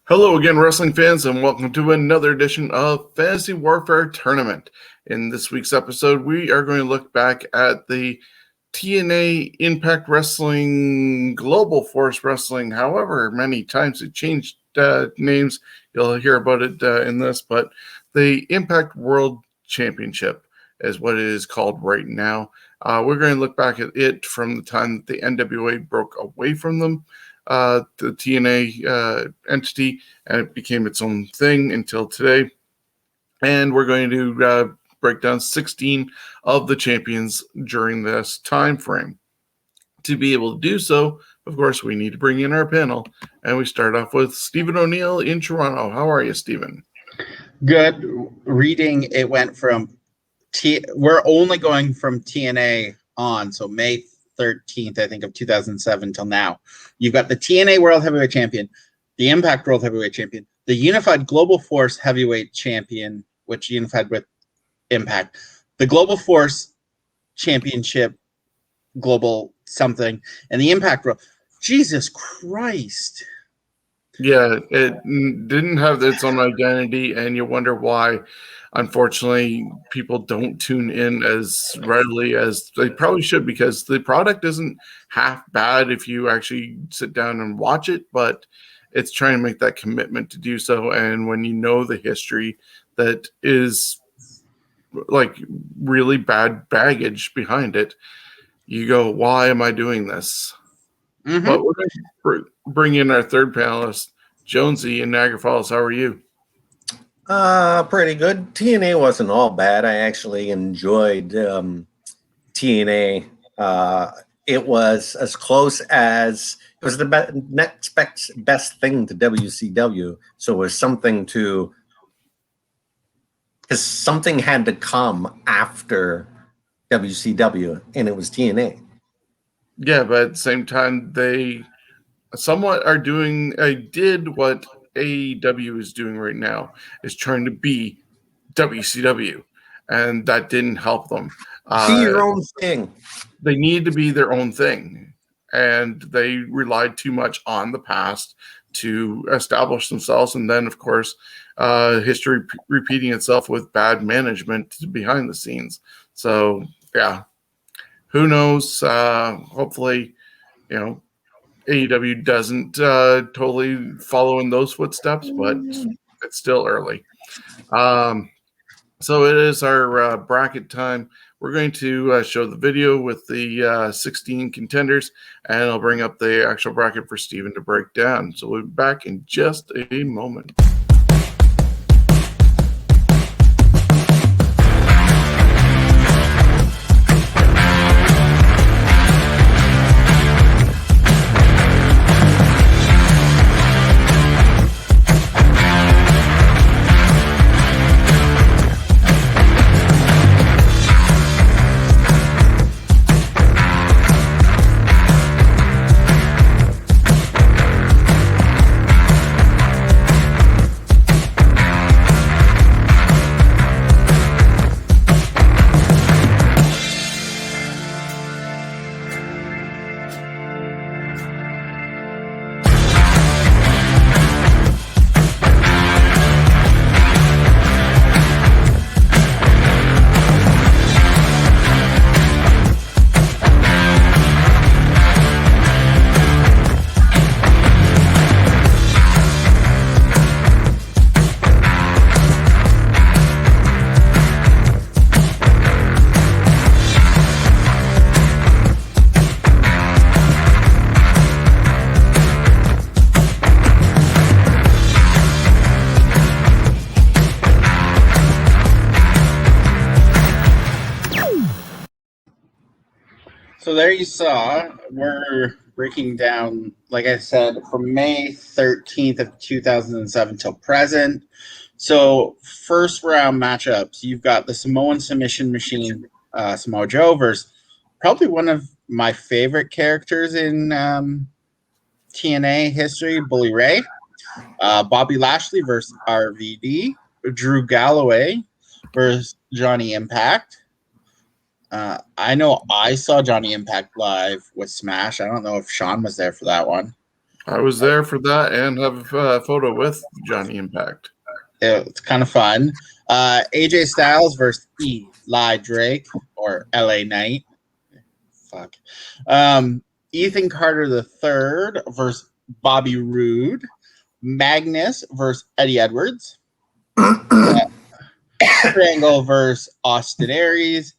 Hello again, wrestling fans, and welcome to another edition of Fantasy Warfare Tournament. In this week's episode, we are going to look back at the TNA Impact Wrestling, Global Force Wrestling, however many times it changed names. You'll hear about it in this, but the Impact World Championship is what it is called right now. We're going to look back at it from the time that the NWA broke away from them, the TNA entity, and it became its own thing until today. And we're going to break down 16 of the champions during this time frame. To be able to do so, of course, we need to bring in our panel, and we start off with Stephen O'Neill in Toronto. How are you, Stephen? Good. Reading, it went from we're only going from TNA on, so May 13th, I think, of 2007 till now. You've got the TNA World Heavyweight Champion, the Impact World Heavyweight Champion, the Unified Global Force Heavyweight Champion, which unified with Impact, the Global Force Championship, Global something, and the Impact World. Jesus Christ. Yeah, it didn't have its own identity, and you wonder why, unfortunately, people don't tune in as readily as they probably should, because the product isn't half bad if you actually sit down and watch it, but it's trying to make that commitment to do so. And when you know the history that is like really bad baggage behind it, you go, why am I doing this? Mm-hmm. But we're going to bring in our third panelist, Jonesy in Niagara Falls. How are you? Pretty good. TNA wasn't all bad. I actually enjoyed TNA. It was as close as it was the next best thing to WCW. So it was something to, because something had to come after WCW, and it was TNA. Yeah, but at the same time, they somewhat are doing, did what AEW is doing right now, is trying to be WCW, and that didn't help them. Be your own thing. They need to be their own thing, and they relied too much on the past to establish themselves, and then, of course, history repeating itself with bad management behind the scenes. So, yeah. Who knows? Hopefully, AEW doesn't totally follow in those footsteps, but it's still early. So it is our bracket time. We're going to show the video with the 16 contenders, and I'll bring up the actual bracket for Steven to break down. So we'll be back in just a moment. So there you saw, we're breaking down, like I said, from May 13th of 2007 till present. So first round matchups, you've got the Samoan submission machine, Samoa Joe, versus probably one of my favorite characters in TNA history, Bully Ray. Bobby Lashley versus RVD. Drew Galloway versus Johnny Impact. I know I saw Johnny Impact live with Smash. I don't know if Shawn was there for that one. I was there for that and have a photo with Johnny Impact. It's kind of fun. AJ Styles versus Eli Drake or LA Knight. Fuck. Ethan Carter III versus Bobby Roode. Magnus versus Eddie Edwards. Triangle versus Austin Aries.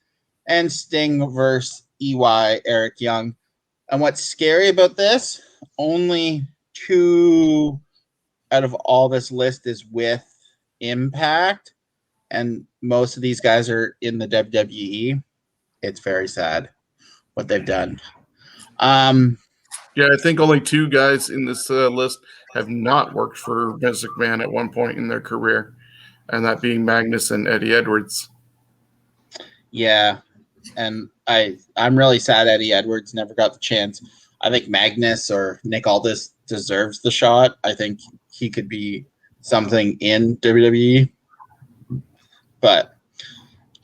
And Sting versus EY Eric Young. And what's scary about this, only 2 out of all this list is with Impact, and most of these guys are in the WWE. It's very sad what they've done. Yeah, I think only 2 guys in this list have not worked for Vince McMahon at one point in their career, and that being Magnus and Eddie Edwards. Yeah, and I'm really sad Eddie Edwards never got the chance. I think Magnus or Nick Aldis deserves the shot. I think he could be something in WWE. But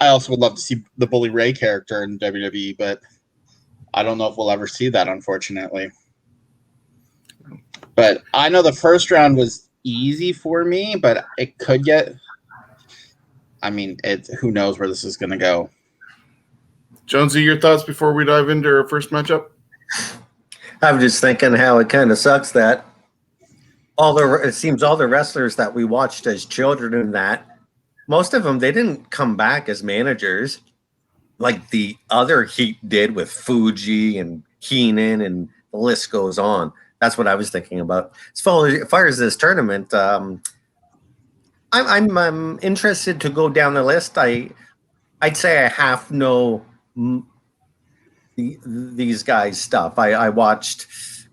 I also would love to see the Bully Ray character in WWE, but I don't know if we'll ever see that, unfortunately. But I know the first round was easy for me, but it could get... I mean, who knows where this is going to go. Jonesy, your thoughts before we dive into our first matchup? I'm just thinking how it kind of sucks that it seems all the wrestlers that we watched as children in that, most of them, they didn't come back as managers like the other Heat did with Fuji and Keenan, and the list goes on. That's what I was thinking about. As far as this tournament, I'm interested to go down the list. I'd say I half know these guys' stuff. I watched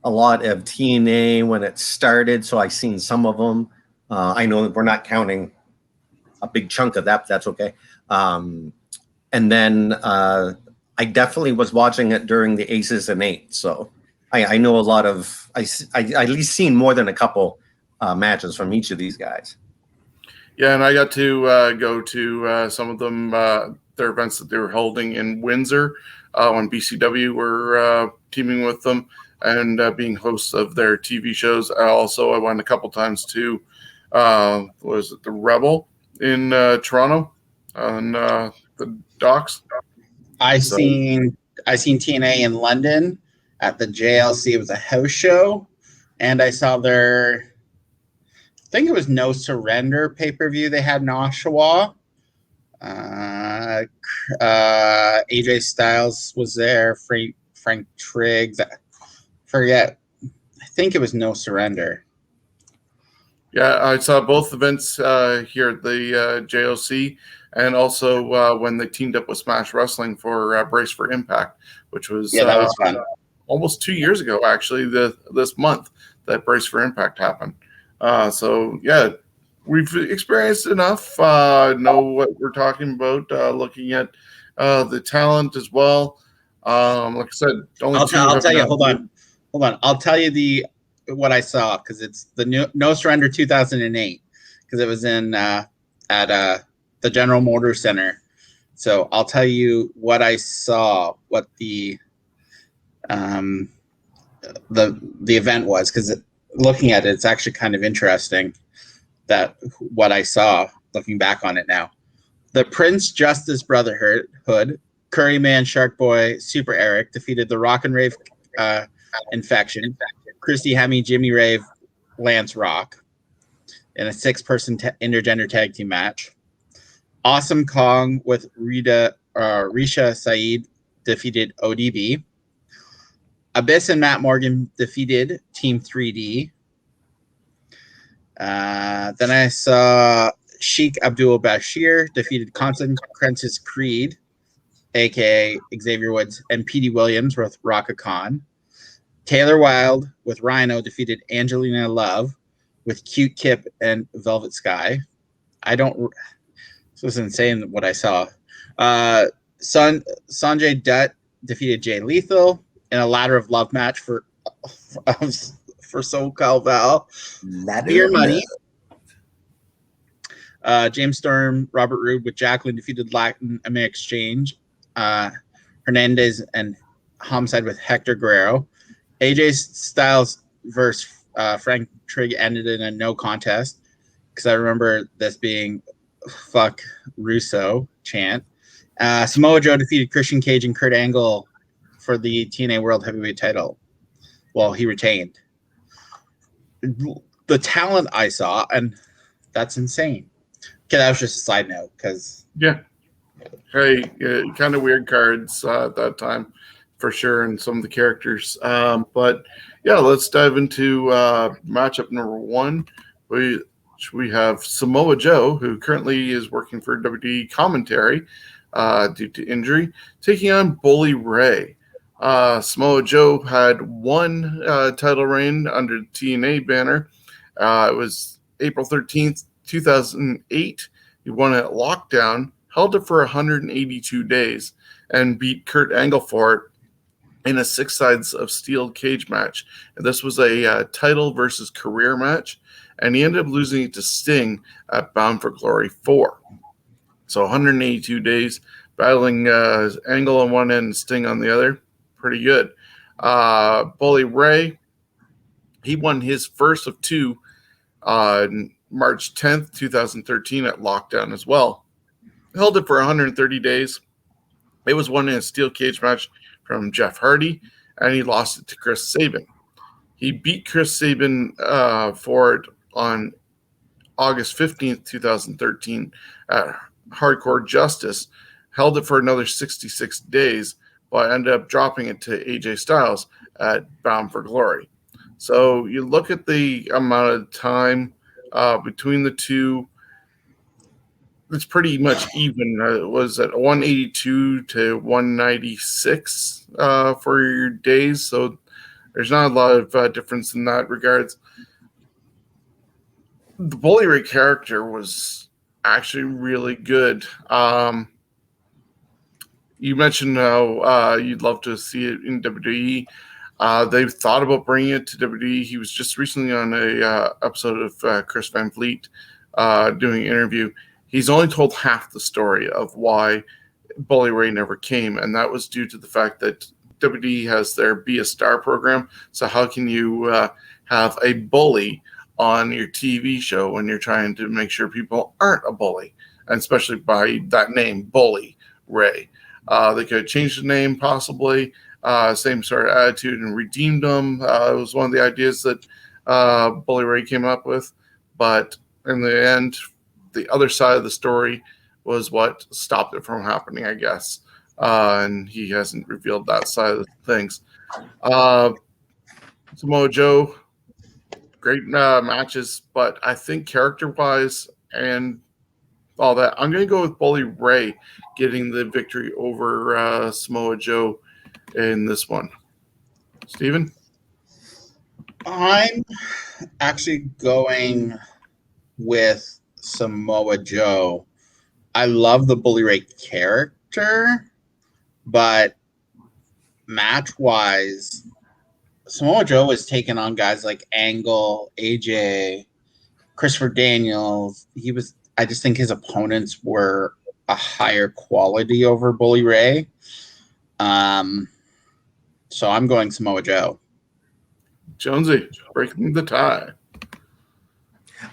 a lot of TNA when it started, so I've seen some of them. I know we're not counting a big chunk of that, but that's okay. And then I definitely was watching it during the Aces and Eights, so I know a lot of. I at least seen more than a couple matches from each of these guys. Yeah, and I got to go to some of them, their events that they were holding in Windsor when BCW were teaming with them and being hosts of their TV shows. I went a couple times to, was it the Rebel in Toronto on the docks? I seen TNA in London at the JLC. It was a house show, and I saw their, I think it was No Surrender pay-per-view they had in Oshawa. AJ Styles was there. Frank Triggs. I forget. I think it was No Surrender. Yeah, I saw both events here at the JOC, and also when they teamed up with Smash Wrestling for Brace for Impact, which was, that was fun. Almost 2 years ago, actually, this month that Brace for Impact happened. So, yeah, we've experienced enough, know what we're talking about, looking at the talent as well. Like I said, only I'll tell you, hold on. I'll tell you what I saw, because it's the No Surrender 2008, because it was in at the General Motors Center. So I'll tell you what I saw, what the event was, because looking at it, it's actually kind of interesting that what I saw looking back on it now. The Prince Justice Brotherhood, Curryman, Shark Boy, Super Eric defeated the Rock and Rave Infection, Christy Hemme, Jimmy Rave, Lance Rock in a 6-person intergender tag team match. Awesome Kong with Risha Saeed defeated ODB. Abyss and Matt Morgan defeated Team 3D. Then I saw Sheik Abdul Bashir defeated Consequences Creed, aka Xavier Woods, and Petey Williams with Raka Khan. Taylor Wilde with Rhino defeated Angelina Love with Cute Kip and Velvet Sky. This was insane what I saw. Sanjay Dutt defeated Jay Lethal in a Ladder of Love match for SoCal Val. Beer Money. James Storm, Robert Roode with Jacqueline defeated Latin American Exchange. Hernandez and Homicide with Hector Guerrero. AJ Styles versus Frank Trigg ended in a no contest because I remember this being "fuck Russo" chant. Samoa Joe defeated Christian Cage and Kurt Angle for the TNA World Heavyweight title. Well, he retained. The talent I saw, and that's insane. Okay, that was just a side note because hey, kind of weird cards at that time for sure, and some of the characters. But yeah, let's dive into matchup number one. We have Samoa Joe, who currently is working for WWE commentary due to injury, taking on Bully Ray. Samoa Joe had one title reign under the TNA banner. It was April 13th, 2008. He won it at Lockdown, held it for 182 days, and beat Kurt Angle for it in a 6 sides of steel cage match. And this was a title versus career match, and he ended up losing it to Sting at Bound for Glory 4. So 182 days battling Angle on one end and Sting on the other. Pretty good. Bully Ray, he won his first of two on March 10th, 2013 at Lockdown as well. Held it for 130 days. It was won in a steel cage match from Jeff Hardy, and he lost it to Chris Sabin. He beat Chris Sabin for it on August 15th, 2013 at Hardcore Justice, held it for another 66 days, but ended up dropping it to AJ Styles at Bound for Glory. So you look at the amount of time between the two, it's pretty much even. It was at 182 to 196 for your days, so there's not a lot of difference in that regards. The Bully Ray character was actually really good. You mentioned how you'd love to see it in WWE. They've thought about bringing it to WWE. He was just recently on a episode of Chris Van Vliet doing an interview. He's only told half the story of why Bully Ray never came, and that was due to the fact that WWE has their Be a Star program. So how can you have a bully on your TV show when you're trying to make sure people aren't a bully, and especially by that name, Bully Ray? They could have changed the name possibly, same sort of attitude, and redeemed them. It was one of the ideas that Bully Ray came up with, but in the end, the other side of the story was what stopped it from happening, I guess. And he hasn't revealed that side of things. Samoa Joe, great matches, but I think character-wise and all that, I'm going to go with Bully Ray getting the victory over Samoa Joe in this one. Steven? I'm actually going with Samoa Joe. I love the Bully Ray character, but match-wise, Samoa Joe was taking on guys like Angle, AJ, Christopher Daniels. I just think his opponents were a higher quality over Bully Ray. So I'm going Samoa Joe. Jonesy, breaking the tie.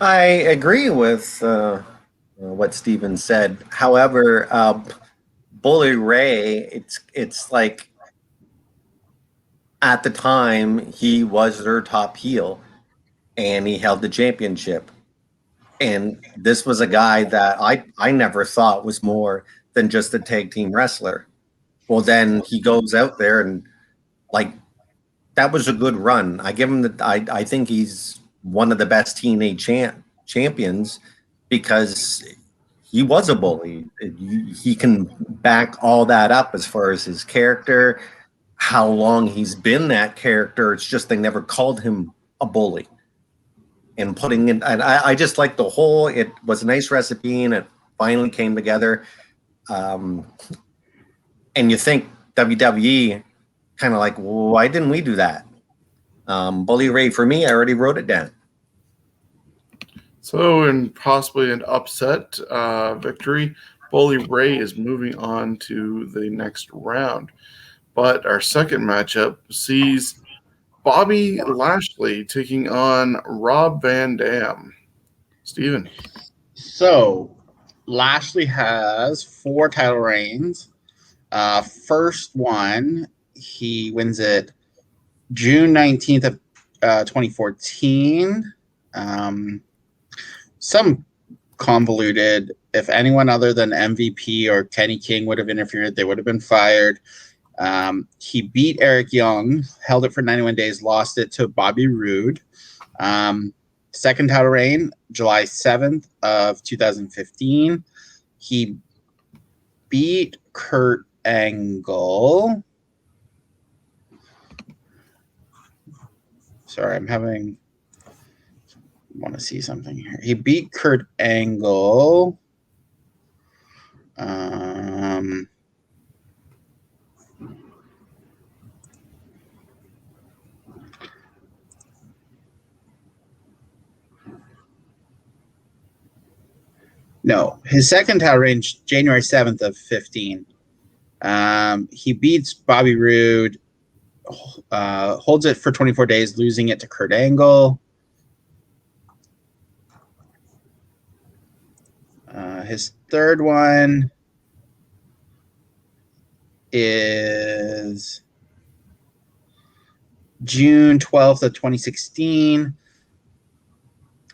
I agree with what Steven said. However, Bully Ray, it's like at the time he was their top heel and he held the championship. And this was a guy that I never thought was more than just a tag team wrestler. Well, then he goes out there and like that was a good run. I give him I think he's one of the best TNA champions because he was a bully. He can back all that up as far as his character, how long he's been that character. It's just they never called him a bully. And putting in, and I just like the whole, it was a nice recipe and it finally came together. And you think WWE kind of like, well, why didn't we do that? Bully Ray, for me, I already wrote it down. So, in possibly an upset victory, Bully Ray is moving on to the next round. But our second matchup sees Bobby Lashley taking on Rob Van Dam. Steven. So, Lashley has 4 title reigns. First one, he wins it June 19th of 2014. Some convoluted. If anyone other than MVP or Kenny King would have interfered, they would have been fired. He beat Eric Young, held it for 91 days, lost it to Bobby Roode. Second title reign, July 7th of 2015. He beat Kurt Angle. Sorry, want to see something here. He beat Kurt Angle. No, his second title reign, January 7th of 15. He beats Bobby Roode, holds it for 24 days, losing it to Kurt Angle. His third one is June 12th of 2016.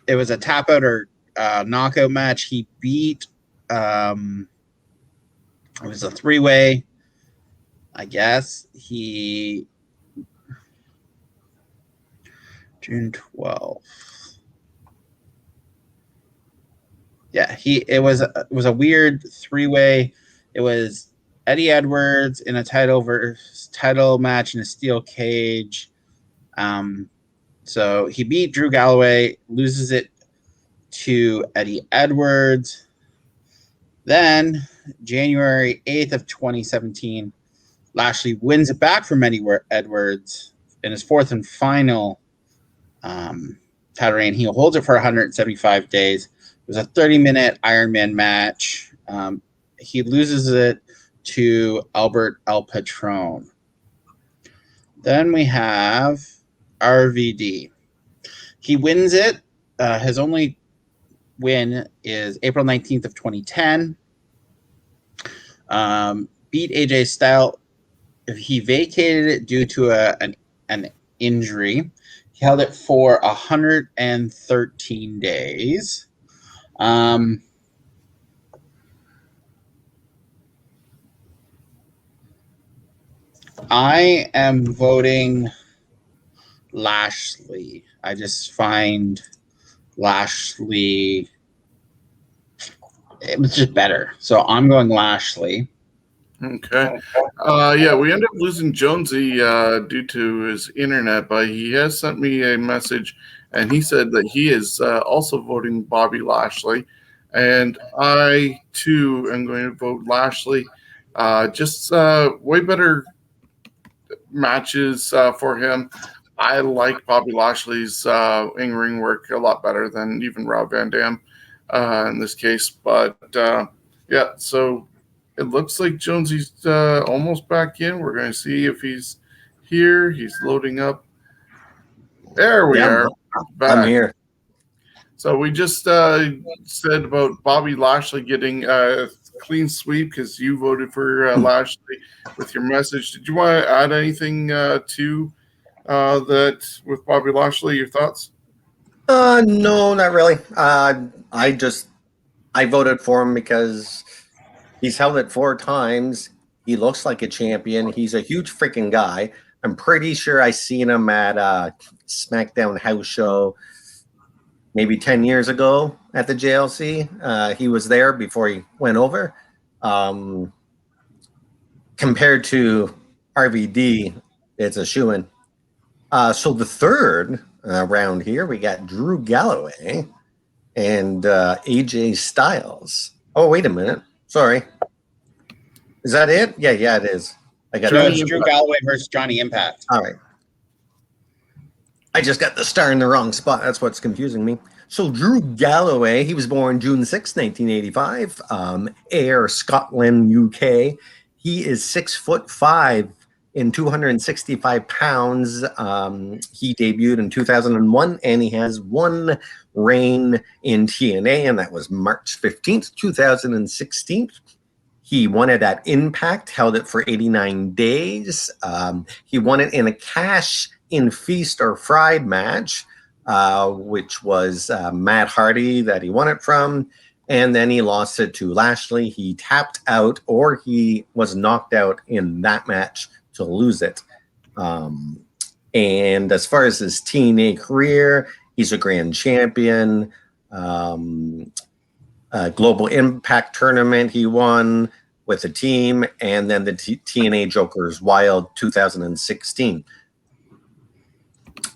It was a tap out or knockout match. He beat, it was a 3-way, I guess. June 12th. Yeah, it was a weird 3-way. It was Eddie Edwards in a title match in a steel cage. So he beat Drew Galloway, loses it to Eddie Edwards. Then January 8th of 2017, Lashley wins it back from Eddie Edwards in his fourth and final title reign. He holds it for 175 days. It was a 30-minute Iron Man match. He loses it to Albert El Patron. Then we have RVD. He wins it. His only win is April 19th of 2010. Beat AJ Styles. He vacated it due to an injury. He held it for 113 days. I am voting Lashley. I just find Lashley, it was just better. So I'm going Lashley. Okay. Yeah, we ended up losing Jonesy due to his internet, but he has sent me a message, and he said that he is also voting Bobby Lashley. And I, too, am going to vote Lashley. Just way better matches for him. I like Bobby Lashley's in-ring work a lot better than even Rob Van Dam in this case. But, yeah, so it looks like Jonesy's almost back in. We're going to see if he's here. He's loading up. There we are. Back. I'm here. So we just said about Bobby Lashley getting a clean sweep because you voted for Lashley with your message. Did you want to add anything to that with Bobby Lashley? Your thoughts? No, not really. I voted for him because he's held it 4 times. He looks like a champion. He's a huge freaking guy. I'm pretty sure I seen him at SmackDown house show maybe 10 years ago at the JLC. He was there before he went over. Compared to RVD, it's a shoo-in. So the third round here, we got Drew Galloway and AJ Styles. Oh, wait a minute. Sorry. Is that it? Yeah, it is. I got Drew Galloway versus Johnny Impact. All right. I just got the star in the wrong spot. That's what's confusing me. So Drew Galloway, he was born June 6, 1985, Ayr, Scotland, UK. He is 6'5", in 265 pounds. He debuted in 2001, and he has one reign in TNA, and that was March 15th, 2016. He won it at Impact, held it for 89 days. He won it in a cash-in feast or fried match, which was Matt Hardy that he won it from. And then he lost it to Lashley. He tapped out, or he was knocked out in that match to lose it. And as far as his TNA career, he's a grand champion. Global Impact tournament he won with a team, and then the TNA Jokers Wild 2016.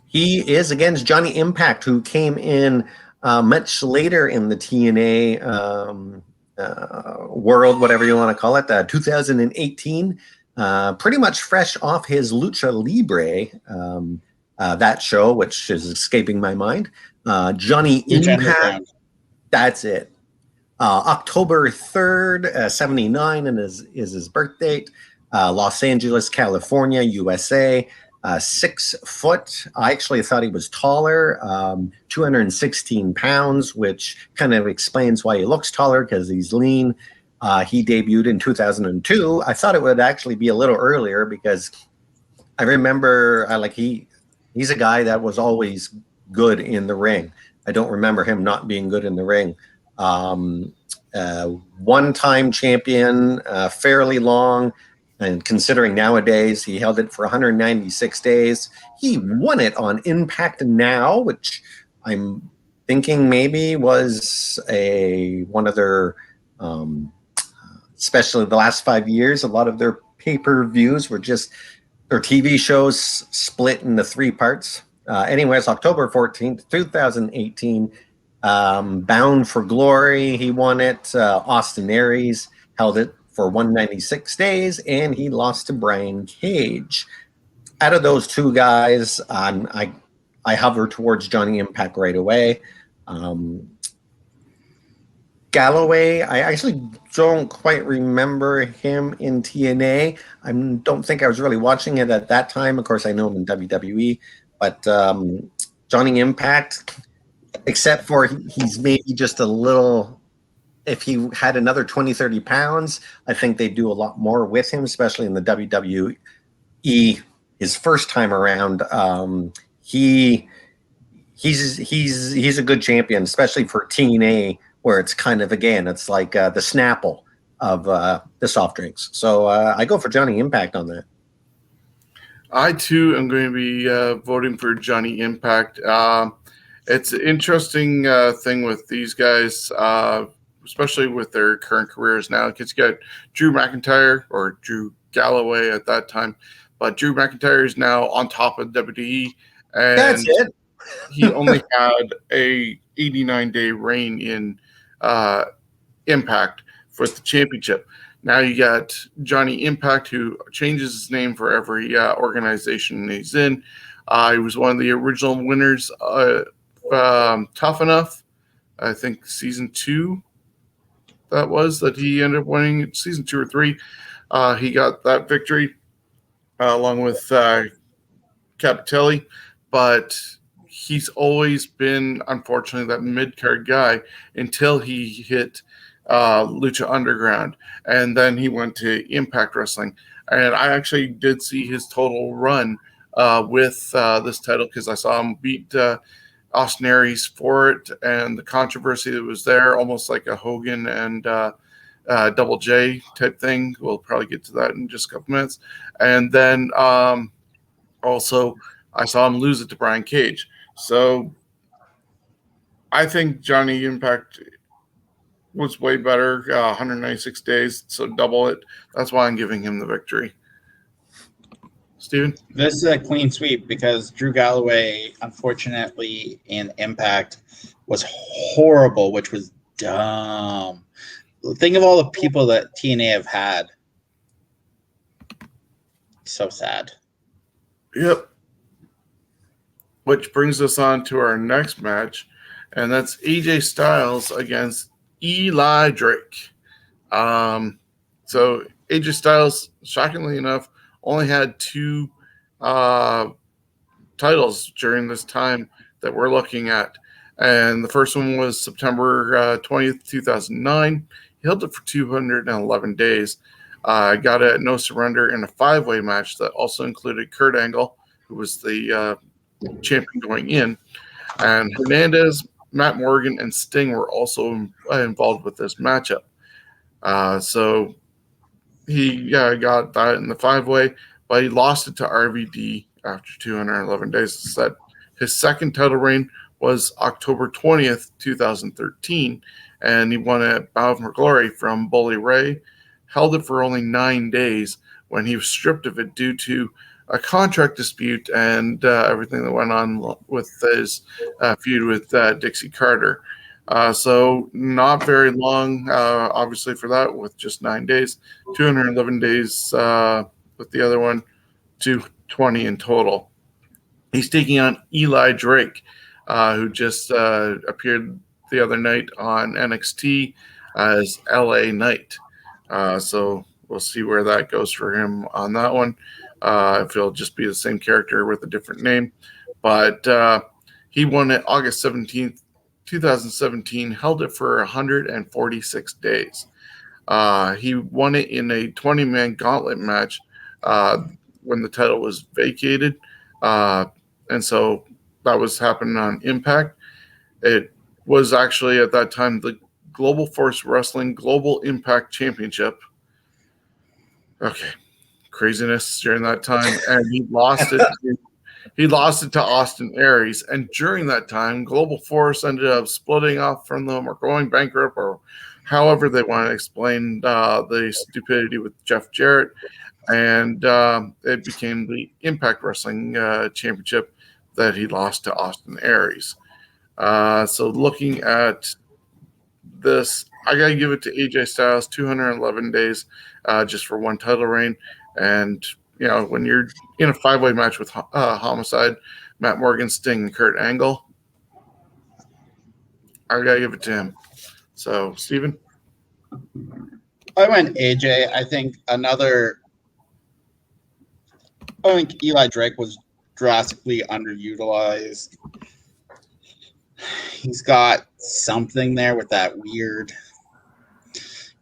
He is against Johnny Impact, who came in much later in the TNA world, whatever you want to call it, 2018. Pretty much fresh off his Lucha Libre, that show, which is escaping my mind. Johnny Impact, that's it. October 3rd, 79 and is his birth date. Los Angeles, California, USA. 6 foot. I actually thought he was taller, 216 pounds, which kind of explains why he looks taller, because he's lean. He debuted in 2002. I thought it would actually be a little earlier, because I remember he's a guy that was always good in the ring. I don't remember him not being good in the ring. One-time champion, fairly long. And considering nowadays, he held it for 196 days. He won it on Impact Now, which I'm thinking maybe was one of their, especially the last 5 years, a lot of their pay-per-views were just, their TV shows split into 3 parts. Anyways, October 14th, 2018, Bound for Glory, he won it. Austin Aries held it for 196 days, and he lost to Brian Cage. Out of those 2 guys, I hover towards Johnny Impact right away. Galloway, I actually don't quite remember him in TNA. I don't think I was really watching it at that time. Of course, I know him in WWE, but Johnny Impact, except for he's maybe just a little... If he had another 20, 30 pounds, I think they'd do a lot more with him, especially in the WWE. His first time around, he's a good champion, especially for TNA, where it's kind of, again, it's like the Snapple of the soft drinks. So I go for Johnny Impact on that. I, too, am going to be voting for Johnny Impact. It's an interesting thing with these guys, especially with their current careers now, because you got Drew McIntyre, or Drew Galloway at that time, but Drew McIntyre is now on top of WWE, and that's it. He only had a 89-day reign in Impact for the championship. Now you got Johnny Impact, who changes his name for every organization he's in. He was one of the original winners, Tough Enough, I think season 2. That he ended up winning season 2 or 3. He got that victory along with Capitelli, but he's always been, unfortunately, that mid-card guy until he hit Lucha Underground, and then he went to Impact Wrestling. And I actually did see his total run with this title, because I saw him beat Austin Aries for it, and the controversy that was there, almost like a Hogan and Double J type thing. We'll probably get to that in just a couple minutes. And then also I saw him lose it to Brian Cage. So I think Johnny Impact was way better, 196 days, so double it. That's why I'm giving him the victory. Steven? This is a clean sweep, because Drew Galloway, unfortunately, in Impact was horrible, which was dumb. Think of all the people that TNA have had. So sad. Yep. Which brings us on to our next match, and that's AJ Styles against Eli Drake. So AJ Styles, shockingly enough, only had 2 titles during this time that we're looking at. And the first one was September 20th, 2009. He held it for 211 days. Got it at No Surrender in a 5-way match that also included Kurt Angle, who was the champion going in. And Hernandez, Matt Morgan, and Sting were also involved with this matchup. So he got that in the 5-way, but he lost it to RVD after 211 days. His second title reign was October 20th, 2013, and he won at Bound for Glory from Bully Ray. Held it for only 9 days when he was stripped of it due to a contract dispute and everything that went on with his feud with Dixie Carter. So not very long, obviously, for that, with just 9 days. 211 days with the other one, 220 in total. He's taking on Eli Drake, who just appeared the other night on NXT as LA Knight. So we'll see where that goes for him on that one. If he'll just be the same character with a different name. But he won it August 17th, 2017, held it for 146 days. He won it in a 20-man gauntlet match when the title was vacated. And so that was happening on Impact. It was actually at that time the Global Force Wrestling Global Impact Championship. Okay, craziness during that time, and he lost it. He lost it to Austin Aries, and during that time, Global Force ended up splitting off from them or going bankrupt, or however they want to explain the stupidity with Jeff Jarrett, and it became the Impact Wrestling Championship that he lost to Austin Aries. So looking at this, I got to give it to AJ Styles, 211 days just for one title reign. And, you know, when you're in a 5-way match with Homicide, Matt Morgan, Sting, and Kurt Angle, I got to give it to him. So, Steven? I went AJ. I think Eli Drake was drastically underutilized. He's got something there with that weird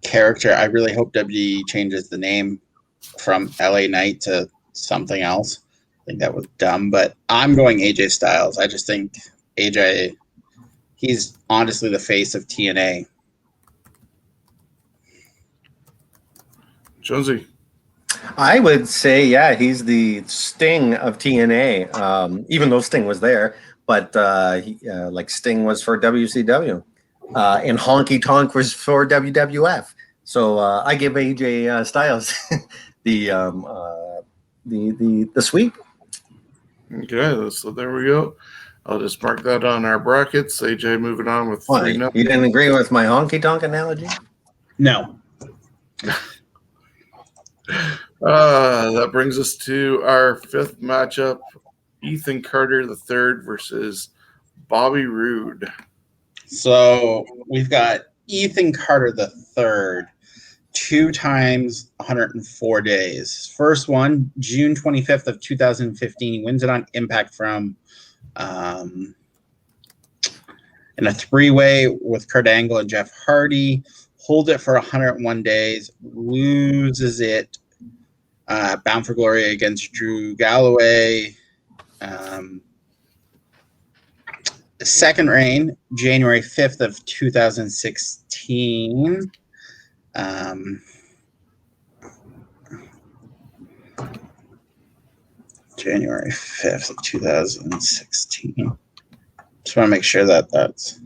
character. I really hope WWE changes the name from LA Knight to something else. I think that was dumb, but I'm going AJ Styles. I just think AJ, he's honestly the face of TNA. Jonesy? I would say, yeah, he's the Sting of TNA, even though Sting was there, but like Sting was for WCW, and Honky Tonk was for WWF. So I give AJ Styles the sweep. Okay, so there we go. I'll just mark that on our brackets. AJ moving on with 3-0. You didn't agree with my Honky Tonk analogy? No. That brings us to our 5th matchup, Ethan Carter III versus Bobby Roode. So we've got Ethan Carter III, 2 times 104 days. First one, June 25th of 2015. He wins it on Impact from in a 3-way with Kurt Angle and Jeff Hardy. Hold it for 101 days. Loses it. Bound for Glory against Drew Galloway. Second reign, January 5th of 2016. January 5th of 2016. Just want to make sure that's...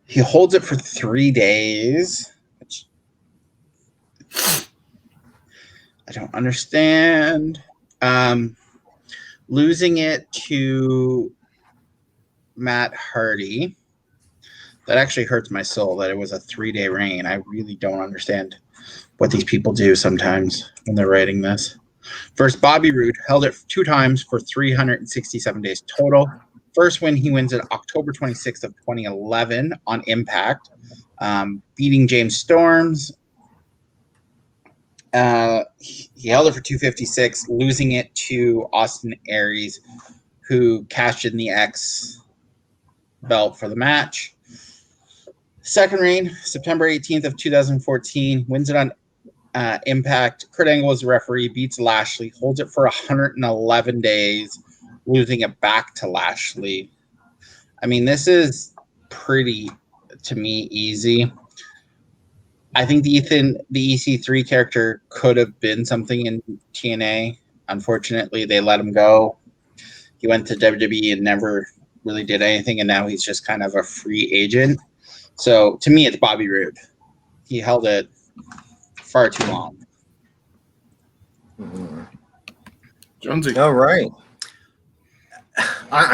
He holds it for 3 days, which I don't understand. Losing it to Matt Hardy. That actually hurts my soul that it was a 3-day reign. I really don't understand what these people do sometimes when they're writing this. First, Bobby Roode held it 2 times for 367 days total. First win, he wins it October 26th of 2011 on Impact, beating James Storms. He held it for 256, losing it to Austin Aries, who cashed in the X belt for the match. Second reign, September 18th of 2014, wins it on Impact. Kurt Angle was the referee, beats Lashley, holds it for 111 days, losing it back to Lashley. I mean, this is pretty, to me, easy. I think the EC3 character could have been something in TNA. Unfortunately, they let him go. He went to WWE and never really did anything, and now he's just kind of a free agent. So to me, it's Bobby Roode. He held it far too long. Jonesy. All right.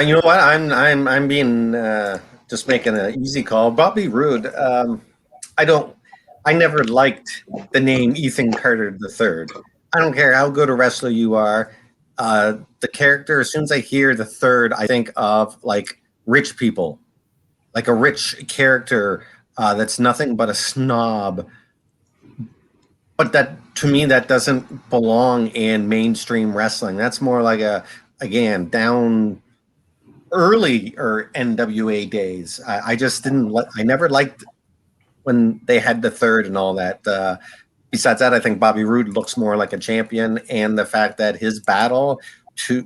You know what? I'm being just making an easy call. Bobby Roode. I never liked the name Ethan Carter III. I don't care how good a wrestler you are. The character, as soon as I hear the third, I think of like rich people, like a rich character that's nothing but a snob. But that, to me, that doesn't belong in mainstream wrestling. That's more like again, down early or NWA days. I just didn't. I never liked when they had the third and all that. Besides that, I think Bobby Roode looks more like a champion, and the fact that his battle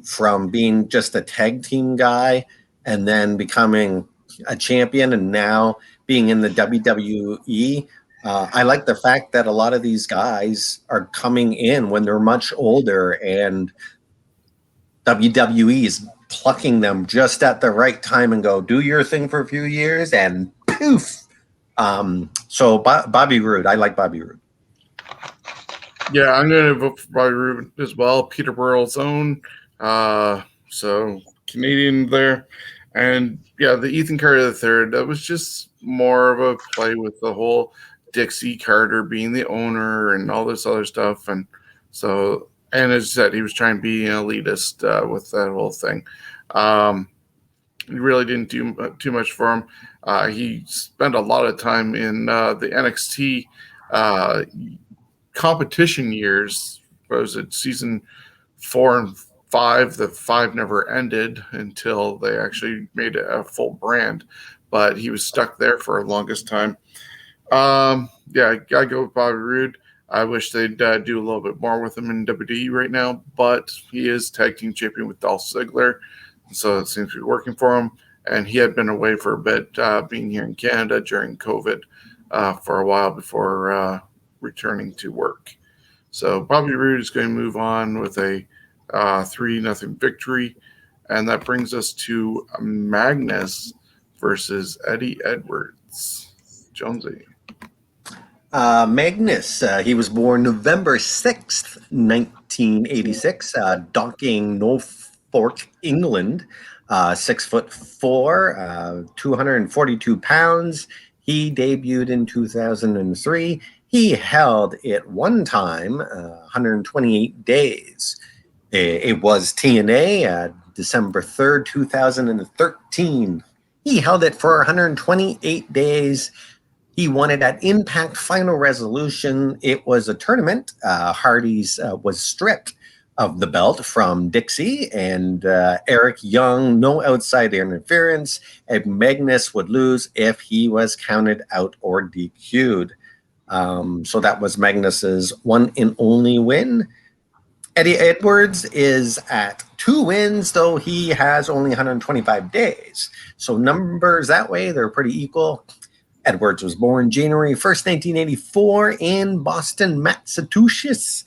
from being just a tag team guy and then becoming a champion and now being in the WWE. I like the fact that a lot of these guys are coming in when they're much older, and WWE is plucking them just at the right time and go, do your thing for a few years and poof. So Bobby Roode, I like Bobby Roode. Yeah, I'm going to vote for Bobby Roode as well. Peterborough's own. So Canadian there. And yeah, the Ethan Carter III, that was just more of a play with the whole Dixie Carter being the owner and all this other stuff. And so, and as I said, he was trying to be an elitist with that whole thing. He really didn't do too much for him. He spent a lot of time in the NXT competition years. What was it, season 4 and 5? The 5 never ended until they actually made it a full brand, but he was stuck there for the longest time. Yeah, I gotta go with Bobby Roode. I wish they'd do a little bit more with him in WWE right now, but he is tag team champion with Dolph Ziggler, so it seems to be working for him. And he had been away for a bit, being here in Canada during COVID for a while before returning to work. So Bobby Roode is going to move on with a 3-0 victory, and that brings us to Magnus versus Eddie Edwards. Jonesy. Magnus, he was born November 6th, 1986, Docking, Norfolk, England. 6'4", 242 pounds. He debuted in 2003. He held it one time, 128 days. It was TNA, December 3rd, 2013. He held it for 128 days. He won it at Impact Final Resolution. It was a tournament. Hardy's was stripped of the belt from Dixie and Eric Young, no outside interference, and Magnus would lose if he was counted out or DQ'd. So that was Magnus's one and only win. Eddie Edwards is at 2 wins, though he has only 125 days. So numbers that way, they're pretty equal. Edwards was born January 1st, 1984 in Boston, Massachusetts,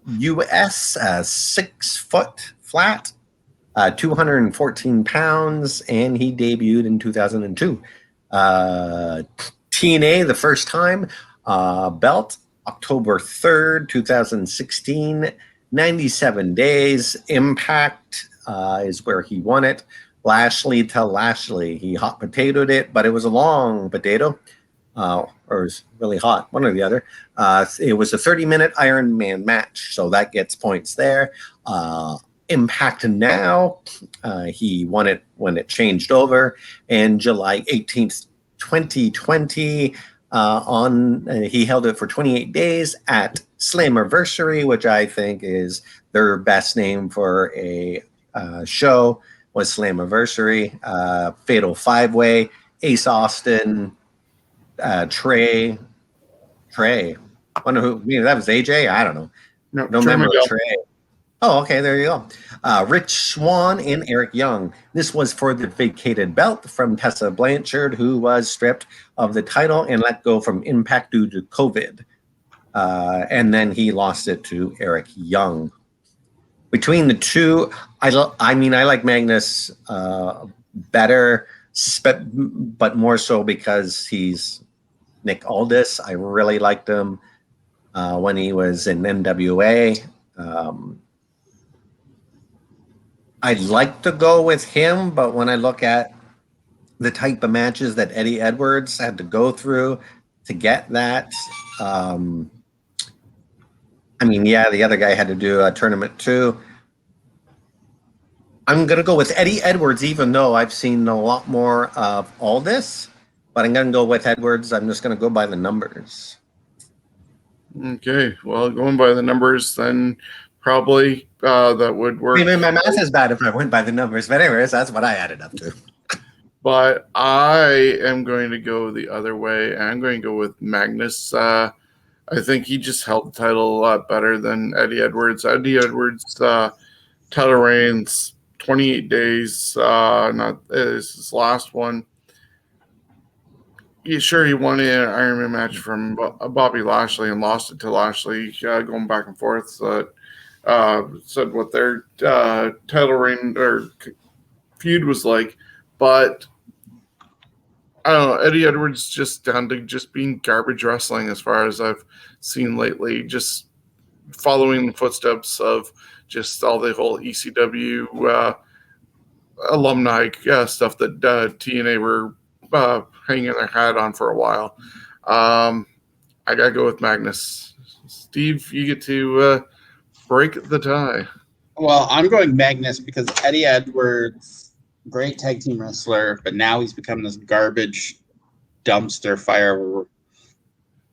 U.S., 6 foot flat, 214 pounds, and he debuted in 2002. TNA, the first time, belt, October 3rd, 2016, 97 days. Impact is where he won it. Lashley to Lashley. He hot potatoed it, but it was a long potato, or it was really hot, one or the other. It was a 30-minute Iron Man match, so that gets points there. Impact Now, he won it when it changed over, and July 18th, 2020, He held it for 28 days at Slammiversary, which I think is their best name for a show, was Slammiversary. Fatal 5-Way, Ace Austin, Trey. Wonder who, that was AJ? I don't know. No, No Trey member Miguel. of Trey. Oh, okay, there you go. Rich Swann and Eric Young. This was for the vacated belt from Tessa Blanchard, who was stripped of the title and let go from Impact due to COVID. And then he lost it to Eric Young. Between the two, I like Magnus better, but more so because he's Nick Aldis. I really liked him when he was in NWA. I'd like to go with him, but when I look at the type of matches that Eddie Edwards had to go through to get that, the other guy had to do a tournament too. I'm going to go with Eddie Edwards, even though I've seen a lot more of all this, but I'm going to go with Edwards. I'm just going to go by the numbers. Okay, well, going by the numbers, then probably that would work. I mean, my math is bad if I went by the numbers, but anyways, that's what I added up to. But I am going to go the other way. I'm going to go with Magnus. I think he just held the title a lot better than Eddie Edwards. Eddie Edwards' title reigns 28 days. Not his last one. He won an Iron Man match from Bobby Lashley and lost it to Lashley, going back and forth. So said what their title reign or feud was like, but I don't know. Eddie Edwards just down to just being garbage wrestling as far as I've seen lately, just following the footsteps of just all the whole ECW alumni stuff that TNA were hanging their hat on for a while. I gotta go with Magnus. Steve, you get to break the tie. Well, I'm going Magnus because Eddie Edwards, great tag team wrestler, but now he's become this garbage dumpster fire,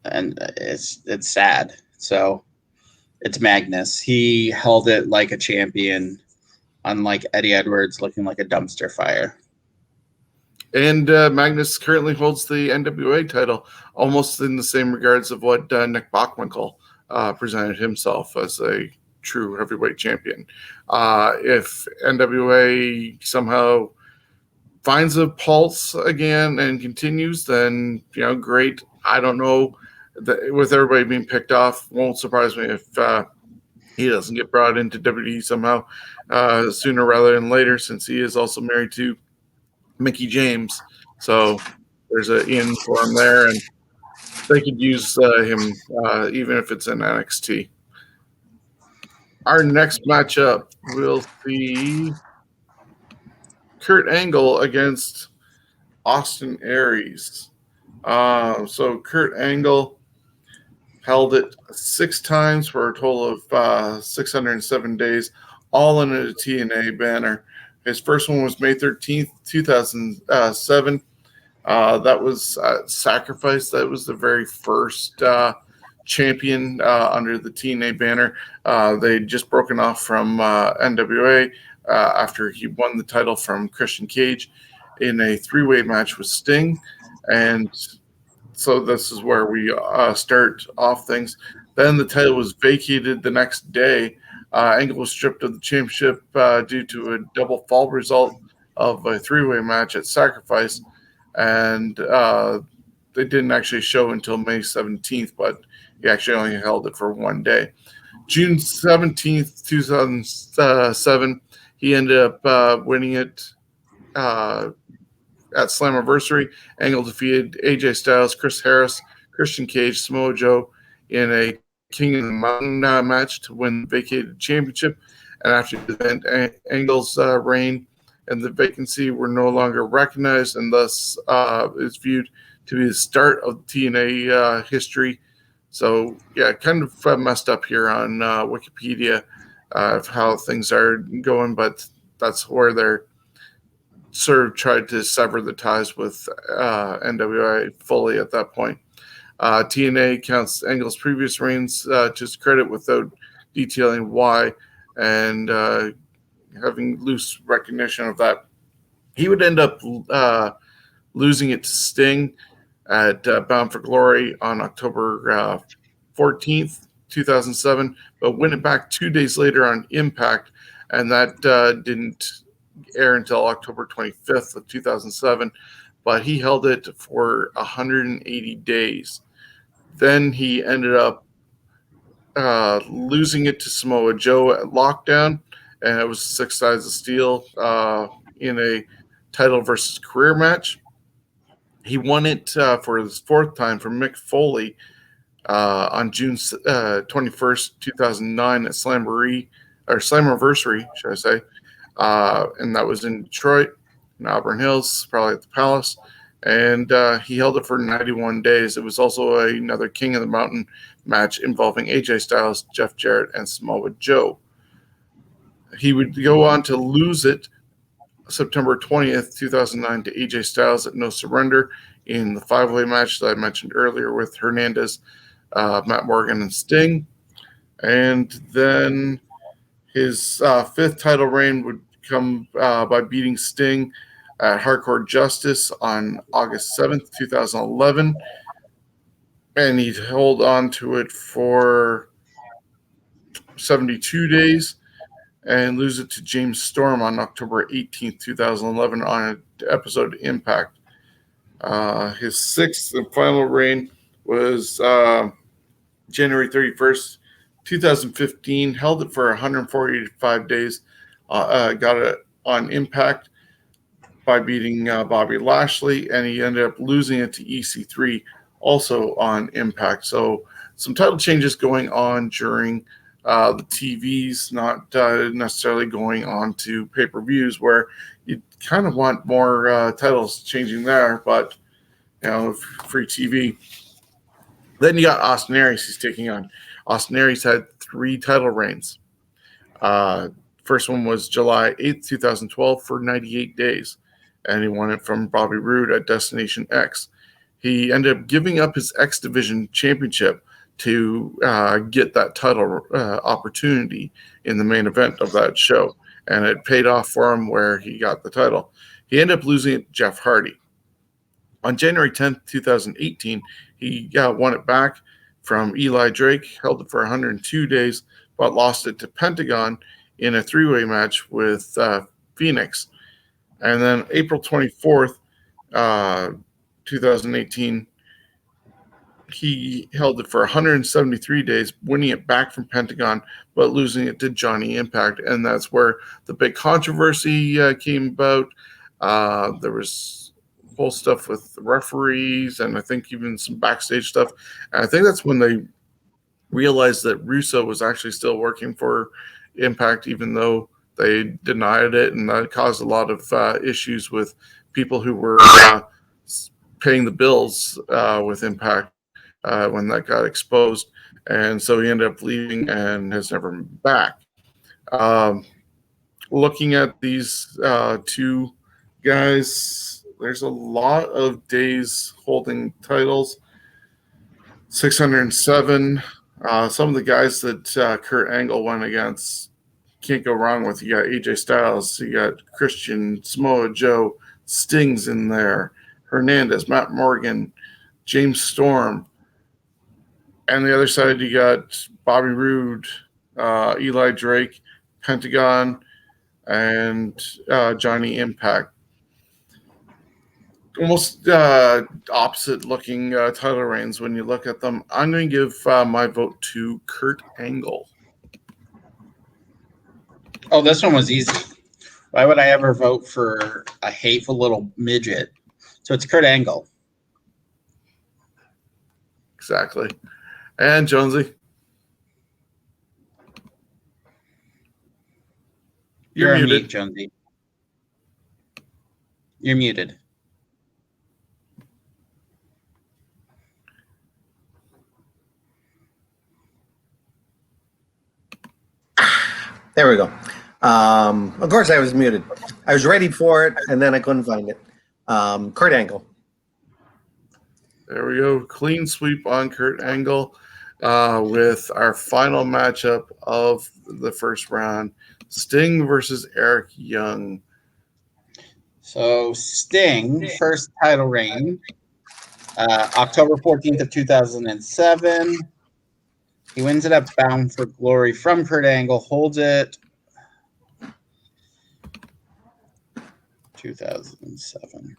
and it's sad. So it's Magnus. He held it like a champion, unlike Eddie Edwards looking like a dumpster fire. And Magnus currently holds the NWA title, almost in the same regards of what Nick Bockwinkel presented himself as a true heavyweight champion. If NWA somehow finds a pulse again and continues, then great. I don't know. With everybody being picked off, won't surprise me if he doesn't get brought into WWE somehow sooner rather than later, since he is also married to Mickey James. So there's an in for him there, and they could use him even if it's in NXT. Our next matchup will see Kurt Angle against Austin Aries. So Kurt Angle held it 6 times for a total of 607 days, all under the TNA banner. His first one was May 13th, 2007. That was Sacrifice. That was the very first champion under the TNA banner. They'd just broken off from NWA after he won the title from Christian Cage in a 3-way match with Sting. And so this is where we start off things. Then the title was vacated the next day. Angle was stripped of the championship due to a double fall result of a 3-way match at Sacrifice. And they didn't actually show until May 17th, but he actually only held it for 1 day. June 17th, 2007, he ended up winning it at Slammiversary. Angle defeated AJ Styles, Chris Harris, Christian Cage, Samoa Joe in a King of the Mountain match to win the vacated championship. And after the event, Angle's reign and the vacancy were no longer recognized, and thus is viewed to be the start of TNA history. So, yeah, kind of messed up here on Wikipedia of how things are going, but that's where they're sort of tried to sever the ties with NWA fully at that point. TNA counts Angle's previous reigns to his credit without detailing why, and having loose recognition of that. He would end up losing it to Sting at Bound for Glory on October 14th, 2007, but win it back 2 days later on Impact, and that didn't air until October 25th of 2007, but he held it for 180 days. Then he ended up losing it to Samoa Joe at Lockdown, and it was 6 Sides of Steel in a title versus career match. He won it for his 4th time from Mick Foley on June 21st, 2009 at Slammiversary, should I say. And that was in Detroit, in Auburn Hills, probably at the Palace. And he held it for 91 days. It was also another King of the Mountain match involving AJ Styles, Jeff Jarrett, and Samoa Joe. He would go on to lose it September 20th, 2009 to AJ Styles at No Surrender in the 5-way match that I mentioned earlier with Hernandez, Matt Morgan, and Sting. And then his 5th title reign would come by beating Sting at Hardcore Justice on August 7th, 2011. And he'd hold on to it for 72 days and lose it to James Storm on October 18th, 2011 on an episode of Impact. His 6th and final reign was January 31st, 2015. Held it for 145 days. Got it on Impact by beating Bobby Lashley, and he ended up losing it to EC3 also on Impact. So some title changes going on during the TVs, not necessarily going on to pay-per-views where you kind of want more titles changing there, but free TV. Then you got Austin Aries he's taking on. Austin Aries had 3 title reigns. First one was July 8th, 2012 for 98 days, and he won it from Bobby Roode at Destination X. He ended up giving up his X Division championship to get that title opportunity in the main event of that show, and it paid off for him where he got the title. He ended up losing it to Jeff Hardy. On January 10th, 2018, he won it back from Eli Drake, held it for 102 days, but lost it to Pentagon in a 3-way match with Phoenix. And then April 24th, 2018, he held it for 173 days, winning it back from Pentagon, but losing it to Johnny Impact. And that's where the big controversy came about. There was whole stuff with the referees, and I think even some backstage stuff. And I think that's when they realized that Russo was actually still working for Impact, even though they denied it, and that caused a lot of issues with people who were paying the bills with Impact when that got exposed. And so he ended up leaving and has never been back. Looking at these 2 guys, there's a lot of days holding titles. 607. Some of the guys that Kurt Angle went against, can't go wrong with. You got AJ Styles, you got Christian, Samoa Joe, Sting's in there, Hernandez, Matt Morgan, James Storm. And the other side, you got Bobby Roode, Eli Drake, Pentagon, and Johnny Impact. Almost opposite looking title reigns when you look at them. I'm going to give my vote to Kurt Angle. Oh, this one was easy. Why would I ever vote for a hateful little midget? So it's Kurt Angle. Exactly. And Jonesy. You're muted. Mute, Jonesy. You're muted. There we go. Of course, I was muted. I was ready for it, and then I couldn't find it. Kurt Angle. There we go. Clean sweep on Kurt Angle with our final matchup of the first round. Sting versus Eric Young. So Sting, first title reign, October 14th of 2007. He wins it at Bound for Glory from Kurt Angle, holds it. 2007.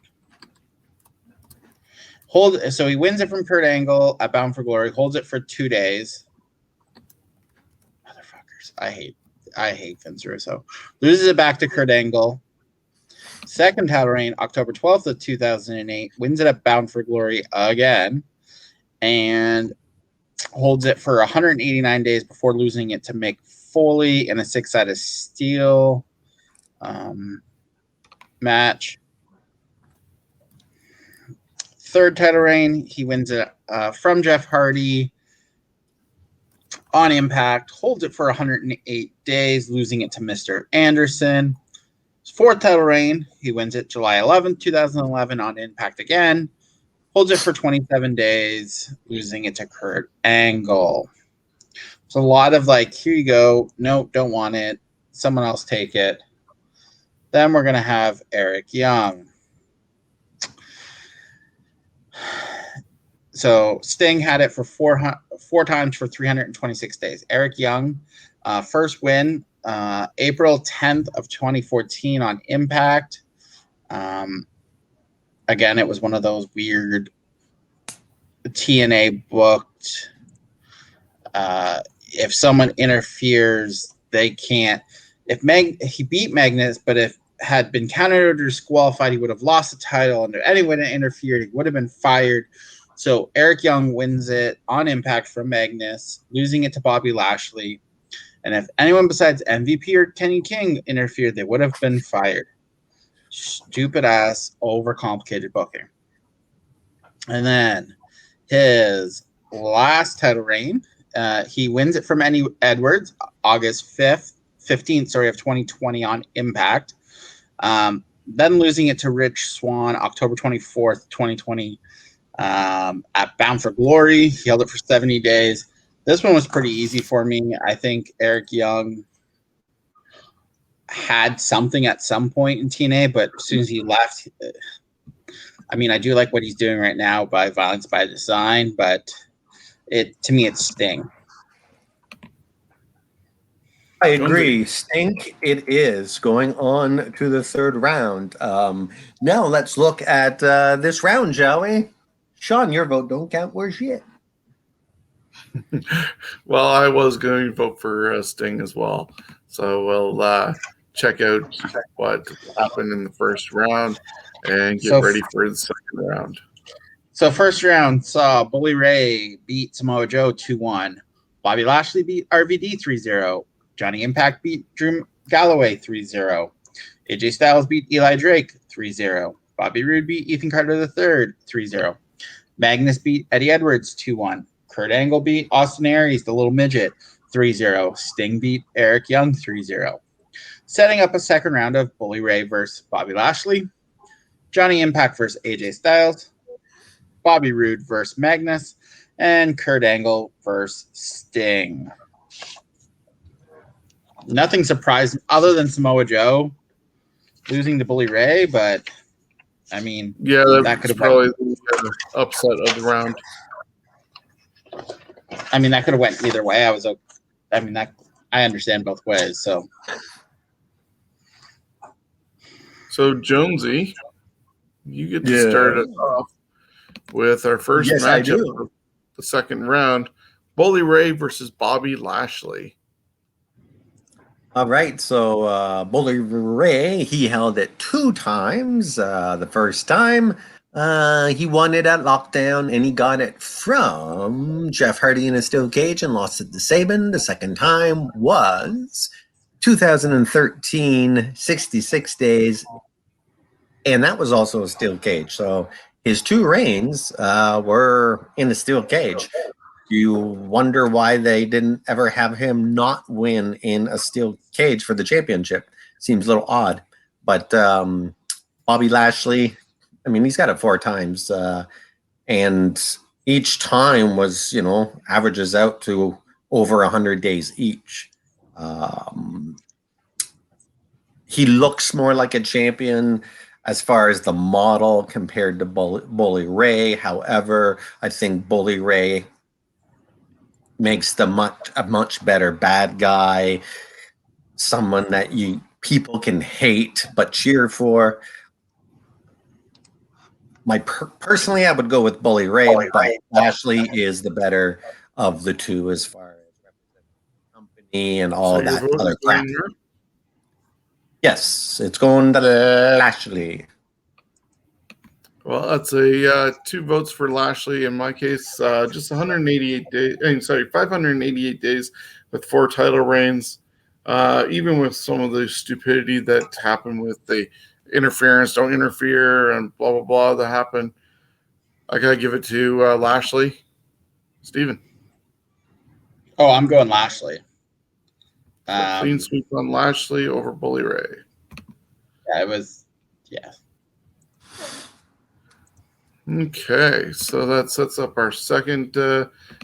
So he wins it from Kurt Angle at Bound for Glory, holds it for 2 days. Motherfuckers. I hate Vince Russo. Loses it back to Kurt Angle. Second title reign, October 12th of 2008. Wins it at Bound for Glory again. And holds it for 189 days before losing it to Mick Foley in a 6-sided steel match. Third title reign, he wins it from Jeff Hardy on Impact, holds it for 108 days, losing it to Mr. Anderson. His fourth title reign, he wins it July 11th, 2011 on Impact again, holds it for 27 days, losing it to Kurt Angle. So a lot of like, here you go, no, don't want it, someone else take it. Then we're going to have Eric Young. So Sting had it for four times for 326 days. Eric Young, first win, April 10th of 2014 on Impact. Again, it was one of those weird TNA booked. If someone interferes, they can't. He beat Magnus, but if had been countered or disqualified, he would have lost the title. And if anyone interfered, he would have been fired. So Eric Young wins it on Impact from Magnus, losing it to Bobby Lashley. And if anyone besides MVP or Kenny King interfered, they would have been fired. Stupid ass, overcomplicated booking. And then his last title reign, he wins it from Eddie Edwards, August 15th, of 2020 on Impact. Then losing it to Rich Swann, October 24th, 2020 at Bound for Glory. He held it for 70 days. This one was pretty easy for me. I think Eric Young had something at some point in TNA, but as soon as he left, I mean, I do like what he's doing right now by Violence by Design, but to me, it's Sting. I agree. Stink it is, going on to the third round. Now let's look at this round, shall we? Shawn, your vote don't count. Where's shit? Well, I was going to vote for Sting as well. So we'll check out what happened in the first round and get ready for the second round. So first round saw Bully Ray beat Samoa Joe 2-1. Bobby Lashley beat RVD 3-0. Johnny Impact beat Drew Galloway 3-0. AJ Styles beat Eli Drake 3-0. Bobby Roode beat Ethan Carter III 3-0. Magnus beat Eddie Edwards 2-1. Kurt Angle beat Austin Aries, the little midget, 3-0. Sting beat Eric Young 3-0. Setting up a second round of Bully Ray versus Bobby Lashley. Johnny Impact versus AJ Styles. Bobby Roode versus Magnus. And Kurt Angle versus Sting. Nothing surprising other than Samoa Joe losing to Bully Ray, but I mean, yeah, that could have probably the upset of the round. I mean, that could have went either way. I understand both ways. So Jonesy, you get to start us off with our first matchup of the second round: Bully Ray versus Bobby Lashley. All right, so Bully Ray, he held it 2 times. The first time, he won it at Lockdown, and he got it from Jeff Hardy in a steel cage and lost it to Sabin. The second time was 2013, 66 days, and that was also a steel cage. So his 2 reigns were in a steel cage. You wonder why they didn't ever have him not win in a steel cage for the championship. Seems a little odd. But Bobby Lashley, I mean, he's got it 4 times. and each time was, averages out to over 100 days each. He looks more like a champion as far as the model compared to Bully Ray. However, I think Bully Ray makes a much better bad guy, someone that people can hate but cheer for. Personally, I would go with Bully Ray, but Lashley is the better of the two as far as representing the company and all that other crap. Yes, it's going to Lashley. Well, that's a 2 votes for Lashley. In my case, just 188 days. 588 days with 4 title reigns. Even with some of the stupidity that happened with the interference, don't interfere, and blah blah blah that happened, I gotta give it to Lashley. Steven. Oh, I'm going Lashley. Clean sweep on Lashley over Bully Ray. Yeah, it was. Yeah. Okay, so that sets up our second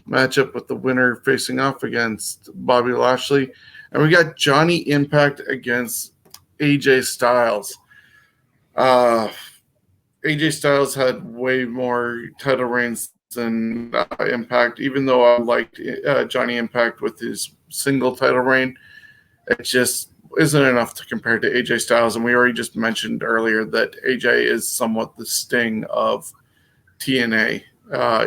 matchup with the winner facing off against Bobby Lashley. And we got Johnny Impact against AJ Styles. AJ Styles had way more title reigns than Impact, even though I liked Johnny Impact with his single title reign. It just isn't enough to compare to AJ Styles. And we already just mentioned earlier that AJ is somewhat the Sting of TNA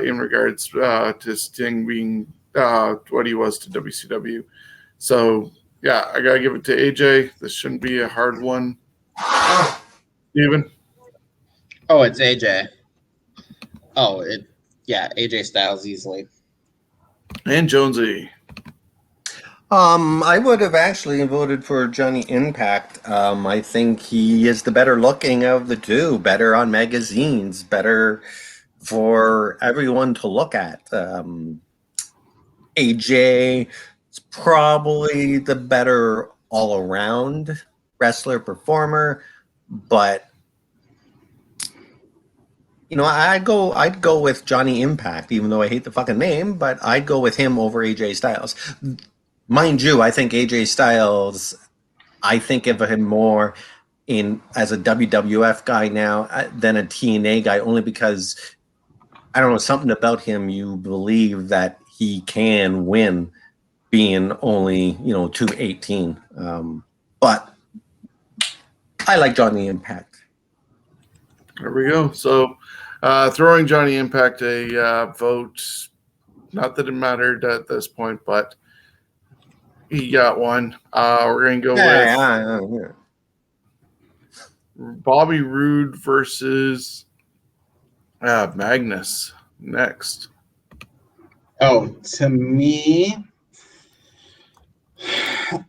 in regards to Sting being what he was to WCW. So, yeah, I got to give it to AJ. This shouldn't be a hard one. Steven? Oh, it's AJ. Oh, AJ Styles easily. And Jonesy. I would have actually voted for Johnny Impact. I think he is the better looking of the two, better on magazines, better for everyone to look at. AJ is probably the better all-around wrestler performer, but I'd go with Johnny Impact, even though I hate the fucking name, but I'd go with him over AJ Styles. Mind you, I think AJ Styles, I think of him more as a WWF guy now than a TNA guy, only because, I don't know, something about him, you believe that he can win being only, 218. But I like Johnny Impact. There we go. So throwing Johnny Impact a vote, not that it mattered at this point, but he got one. We're going to go with Bobby Roode versus Magnus next. Oh, to me,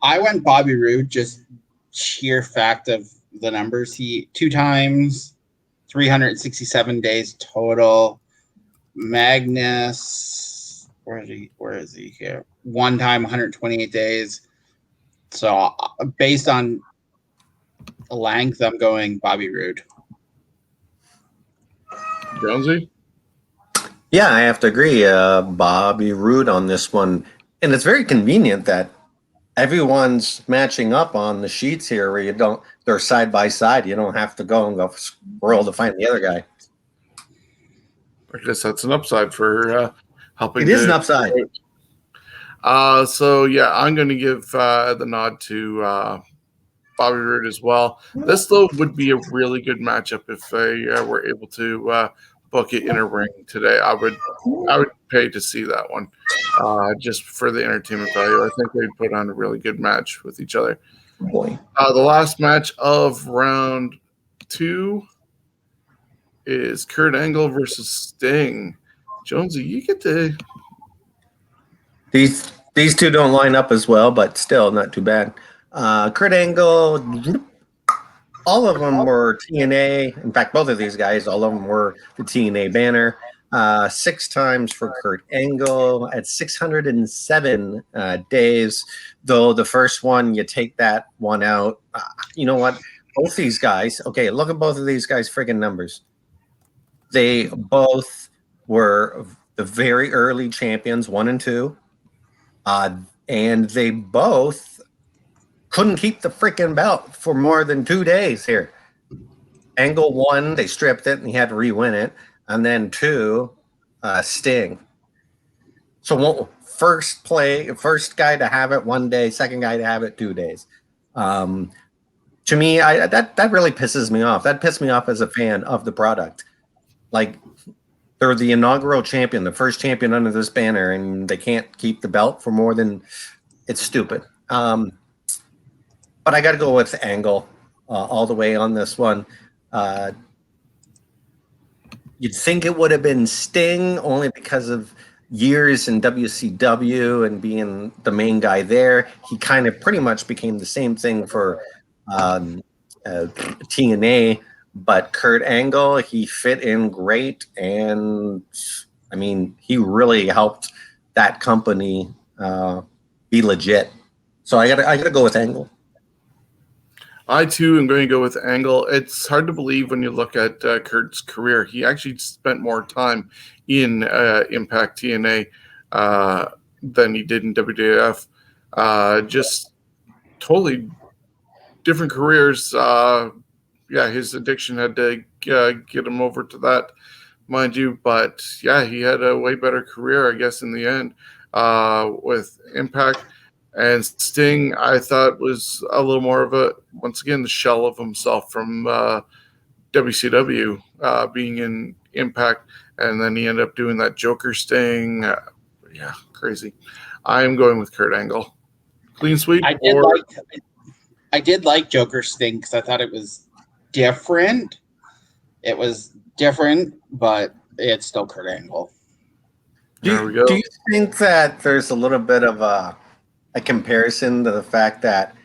I went Bobby Roode, just sheer fact of the numbers. He 2 times, 367 days total. Magnus, where is he here? 1 time, 128 days. So based on length, I'm going Bobby Roode. Jonesy? Yeah, I have to agree. Bobby Roode on this one. And it's very convenient that everyone's matching up on the sheets here where they're side by side. You don't have to go scroll to find the other guy. I guess that's an upside for helping. It is an upside. So, yeah, I'm going to give the nod to Bobby Roode as well. This, though, would be a really good matchup if they were able to book it in a ring today. I would pay to see that one just for the entertainment value. I think they'd put on a really good match with each other. Boy. The last match of round 2 is Kurt Angle versus Sting. Jonesy, you get to... These two don't line up as well, but still not too bad. Kurt Angle, all of them were TNA. In fact, both of these guys, all of them were the TNA banner. 6 times for Kurt Angle at 607 days. Though the first one, you take that one out. You know what? Both these guys, okay, look at both of these guys' friggin' numbers. They both were the very early champions, 1 and 2, and they both couldn't keep the freaking belt for more than 2 days here. Angle 1, they stripped it and he had to re-win it, and then 2, Sting. So first guy to have it 1 day, second guy to have it 2 days. To me, that really pisses me off. That pissed me off as a fan of the product. Like, they're the inaugural champion, the first champion under this banner, and they can't keep the belt for more than. It's stupid. But I got to go with Angle all the way on this one. You'd think it would have been Sting only because of years in WCW and being the main guy there. He kind of pretty much became the same thing for TNA, but Kurt Angle, he fit in great, and I mean, he really helped that company be legit. So I gotta go with Angle. I too am going to go with Angle. It's hard to believe when you look at Kurt's career. He actually spent more time in Impact TNA than he did in WWF. Just totally different careers. His addiction had to get him over to that, mind you. But yeah, he had a way better career, I guess, in the end with Impact. And Sting, I thought, was a little more of a, once again, the shell of himself from WCW, being in Impact. And then he ended up doing that Joker Sting. Crazy. I am going with Kurt Angle. Clean sweep? I did like Joker Sting because I thought it was different. It was different, but it's still Kurt Angle. There we go. Do you think that there's a little bit of a comparison to the fact that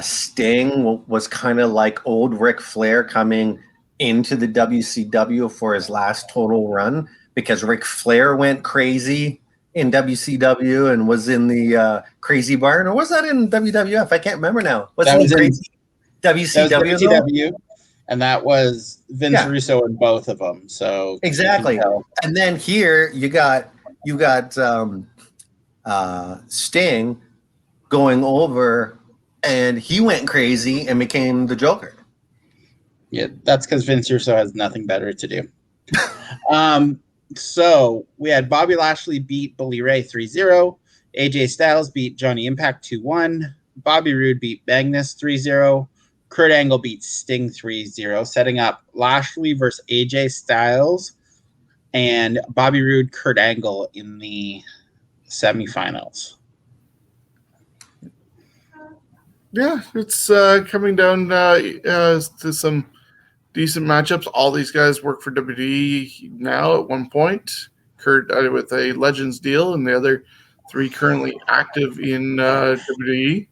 Sting was kind of like old Ric Flair coming into the WCW for his last total run, because Ric Flair went crazy in WCW and was in the Crazy Barn, or was that in WWF? I can't remember now. That was in WCW, and that was Vince Russo in both of them. So exactly. And then here you got Sting going over, and he went crazy and became the Joker. Yeah, that's because Vince Russo has nothing better to do. So we had Bobby Lashley beat Bully Ray 3-0. AJ Styles beat Johnny Impact 2-1. Bobby Roode beat Magnus 3-0. Kurt Angle beat Sting 3-0, setting up Lashley versus AJ Styles and Bobby Roode, Kurt Angle in the semifinals. Yeah, it's coming down to some decent matchups. All these guys work for WWE now at one point. Kurt with a Legends deal, and the other 3 currently active in WWE.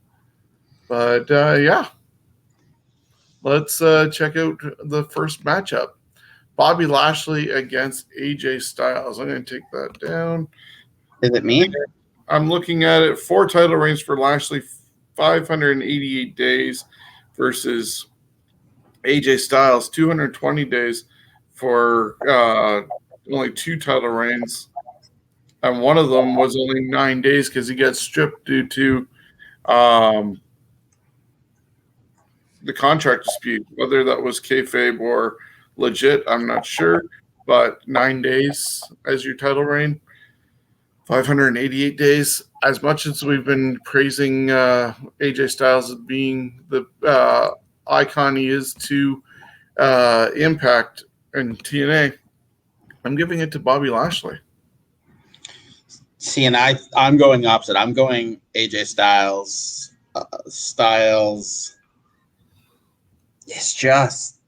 But let's check out the first matchup. Bobby Lashley against AJ Styles. I'm going to take that down. Is it me? I'm looking at it. 4 title reigns for Lashley, 588 days versus AJ Styles, 220 days for only 2 title reigns. And one of them was only 9 days because he got stripped due to the contract dispute. Whether that was kayfabe or legit, I'm not sure. But 9 days as your title reign, 588 days. As much as we've been praising AJ Styles as being the icon he is to Impact and TNA, I'm giving it to Bobby Lashley. See, and I'm going opposite. I'm going AJ Styles. Styles is just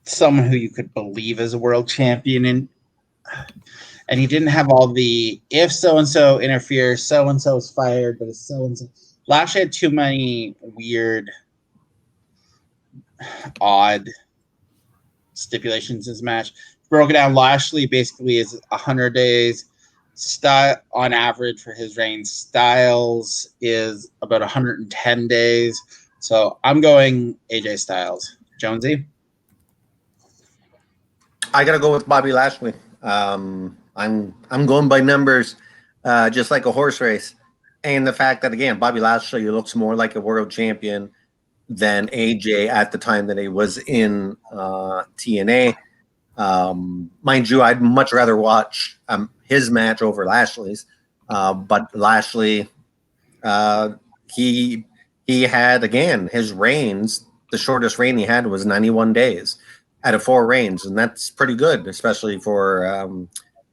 someone who you could believe is a world champion, and he didn't have all the if so-and-so interferes, so-and-so is fired, but it's so-and-so. Lashley had too many weird, odd stipulations in his match. Broken down, Lashley basically is 100 days on average for his reign. Styles is about 110 days. So I'm going AJ Styles. Jonesy? I got to go with Bobby Lashley. I'm going by numbers, just like a horse race. And the fact that, again, Bobby Lashley looks more like a world champion than AJ at the time that he was in TNA. Mind you, I'd much rather watch his match over Lashley's. But Lashley, he had, again, his reigns. The shortest reign he had was 91 days out of 4 reigns, and that's pretty good, especially for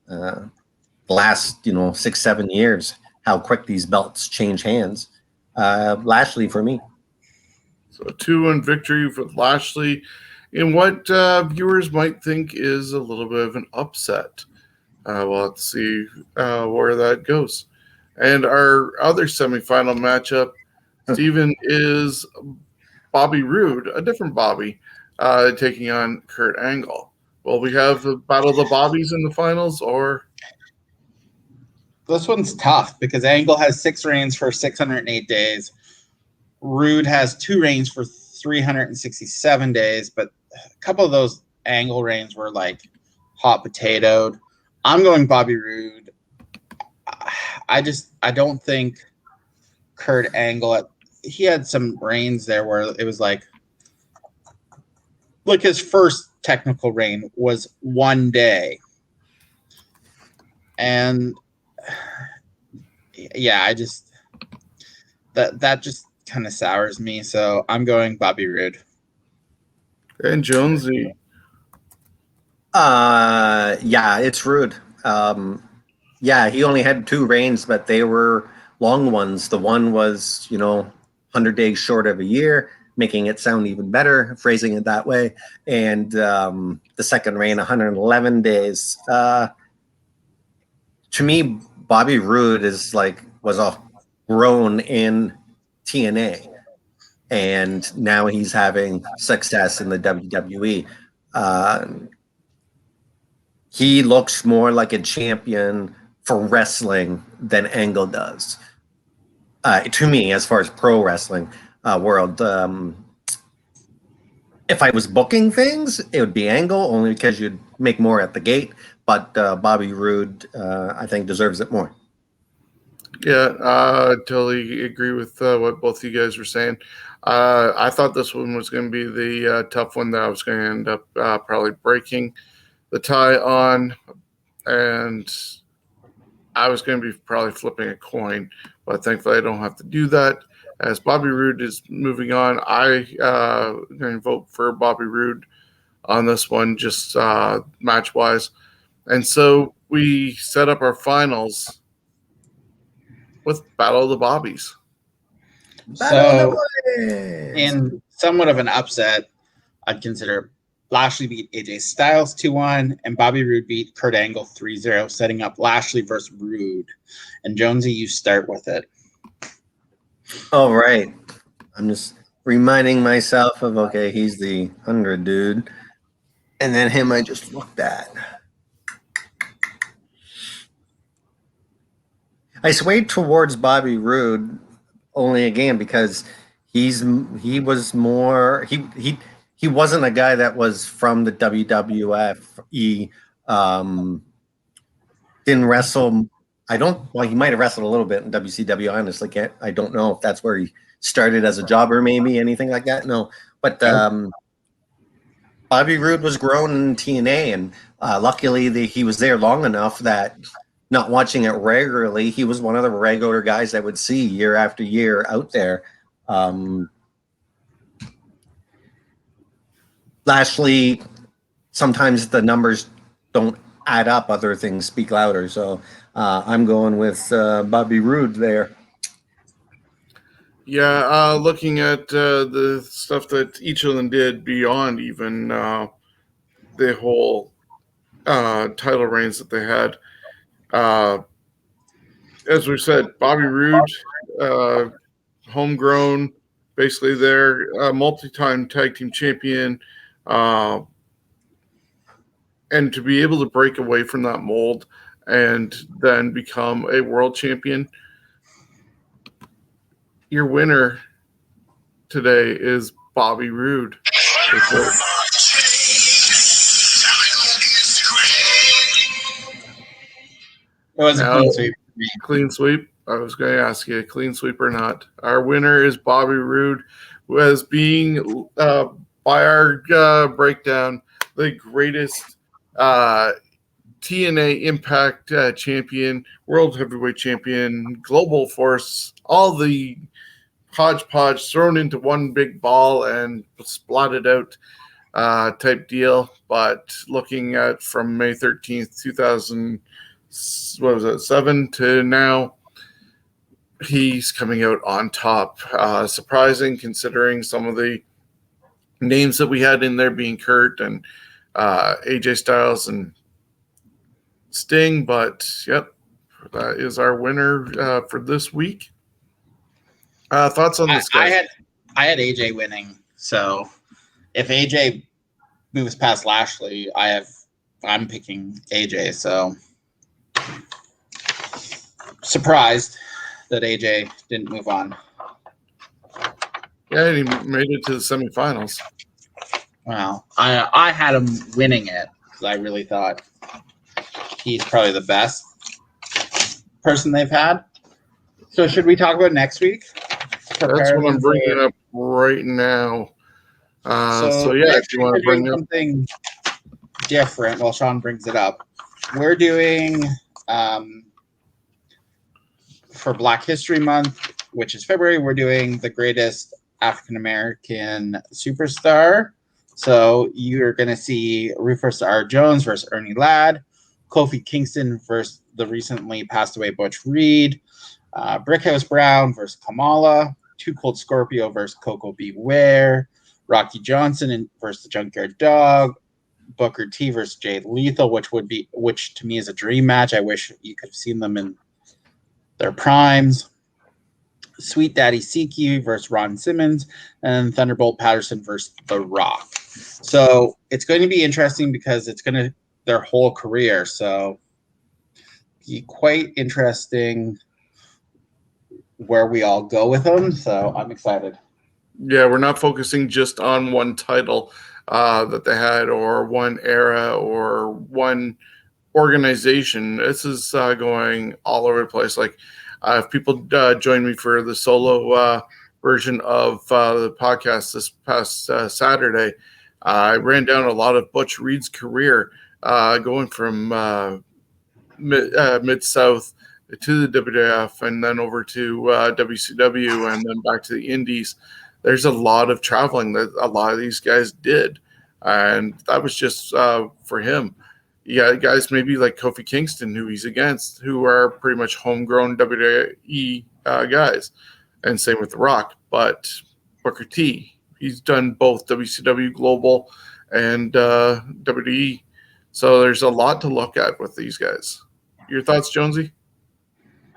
the last 6-7 years. How quick these belts change hands. Lashley for me. So a 2-1 victory for Lashley in what viewers might think is a little bit of an upset. We'll have to see where that goes. And our other semifinal matchup, Steven, is Bobby Roode, a different Bobby, taking on Kurt Angle. Will we have the Battle of the Bobbies in the finals, or? This one's tough because Angle has 6 reigns for 608 days. Roode has 2 reigns for 367 days, but a couple of those Angle reigns were like hot potatoed. I'm going Bobby Roode. I don't think Kurt Angle, he had some reigns there where it was like his first technical reign was 1 day. And yeah, that just kind of sours me. So I'm going Bobby Roode. And Jonesy. Yeah, it's Roode. Yeah, he only had 2 reigns, but they were long ones. The one was, 100 days short of a year, making it sound even better, phrasing it that way. And the second reign, 111 days. To me, Bobby Roode was grown in TNA, and now he's having success in the WWE. He looks more like a champion for wrestling than Angle does. To me, as far as pro wrestling world, if I was booking things, it would be Angle, only because you'd make more at the gate. But Bobby Roode, I think, deserves it more. Yeah, I totally agree with what both of you guys were saying. I thought this one was going to be the tough one that I was going to end up probably breaking the tie on, and I was going to be probably flipping a coin, but thankfully I don't have to do that. As Bobby Roode is moving on, I'm going to vote for Bobby Roode on this one, just match-wise. And so we set up our finals with Battle of the Bobbies. So, in somewhat of an upset, I'd consider Lashley beat AJ Styles 2-1, and Bobby Roode beat Kurt Angle 3-0, setting up Lashley versus Roode. And Jonesy, you start with it. All right. I'm just reminding myself of, okay, he's the 100 dude. And then him I just looked at. I swayed towards Bobby Roode only again because he wasn't a guy that was from the WWF. He didn't wrestle. He might have wrestled a little bit in WCW. Honestly, I don't know if that's where he started as a jobber, maybe anything like that. No, but Bobby Roode was grown in TNA, and luckily he was there long enough that, not watching it regularly, he was one of the regular guys I would see year after year out there. Lashley, sometimes the numbers don't add up. Other things speak louder. So I'm going with Bobby Roode there. Yeah, looking at the stuff that each of them did beyond even the whole title reigns that they had. As we said, Bobby Roode, homegrown, basically there, multi-time tag team champion, and to be able to break away from that mold and then become a world champion. Your winner today is Bobby Roode. It was a Now, clean sweep for me. clean sweep. I was going to ask you, clean sweep or not. Our winner is Bobby Roode, who is being, by our breakdown, the greatest TNA Impact champion, World Heavyweight Champion, Global Force, all the hodgepodge thrown into one big ball and splatted out type deal. But looking at from May 13th, 2007 to now, he's coming out on top. Surprising considering some of the names that we had in there being Kurt and AJ Styles and Sting. But yep, that is our winner for this week. Thoughts on this guy? I had AJ winning. So if AJ moves past Lashley, I'm picking AJ. So surprised that AJ didn't move on. Yeah, he made it to the semifinals. Well, I had him winning it because I really thought he's probably the best person they've had. So should we talk about next week? That's what I'm bringing up right now. So yeah, if you want to bring up something different while Shawn brings it up, we're doing for Black History Month, which is February, we're doing the greatest African American superstar. So you're going to see Rufus R. Jones versus Ernie Ladd, Kofi Kingston versus the recently passed away Butch Reed, Brickhouse Brown versus Kamala, Too Cold Scorpio versus Coco Beware, Rocky Johnson versus the Junkyard Dog, Booker T versus Jay Lethal, which to me is a dream match. I wish you could have seen them in their primes. Sweet Daddy Siki versus Ron Simmons, and Thunderbolt Patterson versus The Rock. So it's going to be interesting because it's going to their whole career. So be quite interesting where we all go with them. So I'm excited. Yeah, we're not focusing just on one title that they had or one era or one organization. This is going all over the place. Like if people join me for the solo version of the podcast this past Saturday, I ran down a lot of Butch Reed's career going from Mid-South to the WWF and then over to WCW and then back to the Indies. There's a lot of traveling that a lot of these guys did. And that was just for him. You got guys maybe like Kofi Kingston, who he's against, who are pretty much homegrown WWE guys. And same with The Rock. But Booker T, he's done both WCW Global and WWE. So there's a lot to look at with these guys. Your thoughts, Jonesy?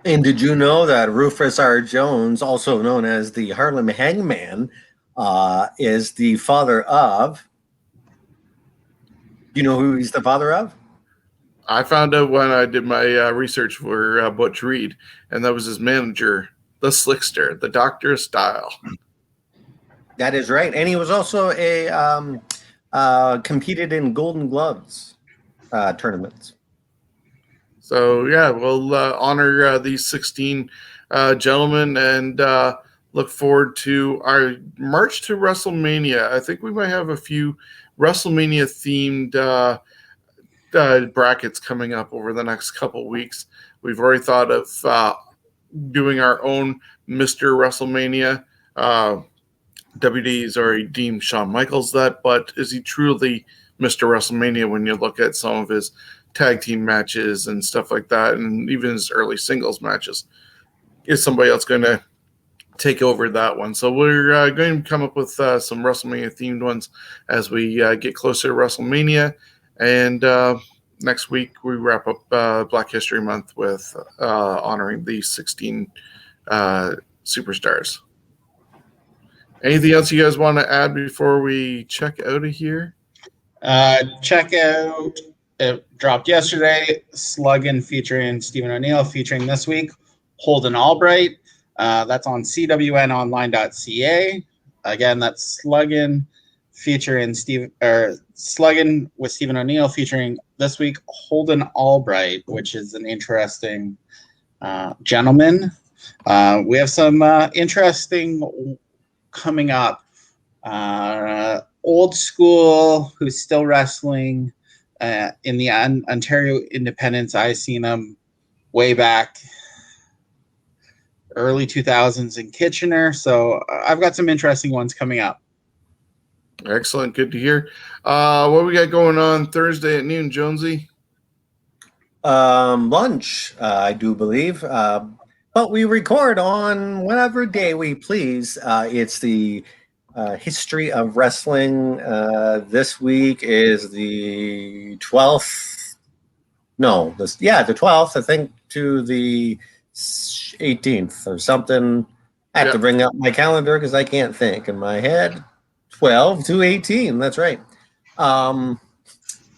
And did you know that Rufus R. Jones, also known as the Harlem Hangman, is the father of... Do you know who he's the father of? I found out when I did my research for Butch Reed, and that was his manager, the Slickster, the Doctor of Style. That is right. And he was also competed in Golden Gloves tournaments. So, yeah, we'll honor these 16 gentlemen and look forward to our march to WrestleMania. I think we might have a few WrestleMania-themed brackets coming up over the next couple weeks. We've already thought of doing our own Mr. WrestleMania. WWE's already deemed Shawn Michaels that, but is he truly Mr. WrestleMania when you look at some of his tag team matches and stuff like that, and even his early singles matches? Is somebody else going to take over that one? So we're going to come up with some WrestleMania themed ones as we get closer to WrestleMania. And next week we wrap up Black History Month with honoring the 16 superstars. Anything else you guys want to add before we check out of here? Check out, it dropped yesterday, Sluggin featuring Stephen O'Neill, featuring this week Holden Albright. That's on cwnonline.ca. Again, that's Sluggin featuring Slugging with Stephen O'Neill, featuring this week Holden Albright, which is an interesting gentleman. We have some interesting coming up. Old school, who's still wrestling in the Ontario Independence. I seen him way back early 2000s in Kitchener. So I've got some interesting ones coming up. Excellent. Good to hear. What we got going on Thursday at noon, Jonesy? Lunch, I do believe. But we record on whatever day we please. It's the history of wrestling. This week is the 12th. No, the 12th, I think, to the 18th or something. I have to bring up my calendar because I can't think in my head. 12 to 18. That's right. Trying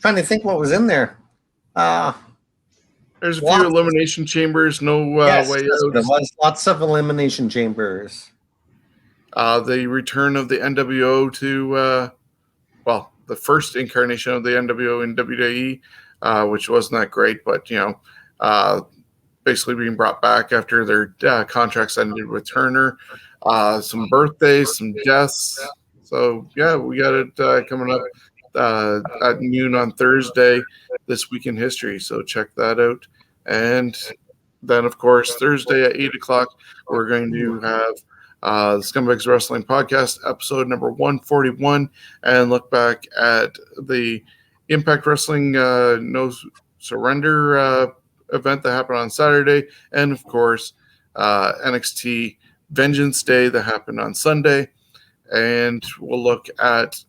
to think what was in there. There's a few elimination chambers, no way out. There was lots of elimination chambers. The return of the NWO to, the first incarnation of the NWO in WWE, which wasn't that great, but, basically being brought back after their contracts ended with Turner. Some birthdays, some deaths. So, we got it coming up at noon on Thursday, This Week in History. So check that out. And then, of course, Thursday at 8 o'clock, we're going to have the Scumbags Wrestling Podcast, episode number 141, and look back at the Impact Wrestling No Surrender event that happened on Saturday, and, of course, NXT Vengeance Day that happened on Sunday. And we'll look at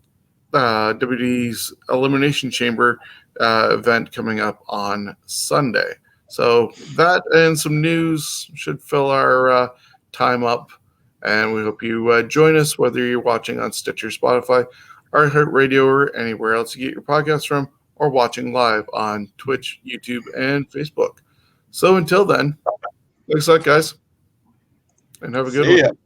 WWE's Elimination Chamber event coming up on Sunday. So that and some news should fill our time up. And we hope you join us, whether you're watching on Stitcher, Spotify, iHeartRadio, or anywhere else you get your podcasts from, or watching live on Twitch, YouTube, and Facebook. So until then, thanks a lot, guys, and have a good one.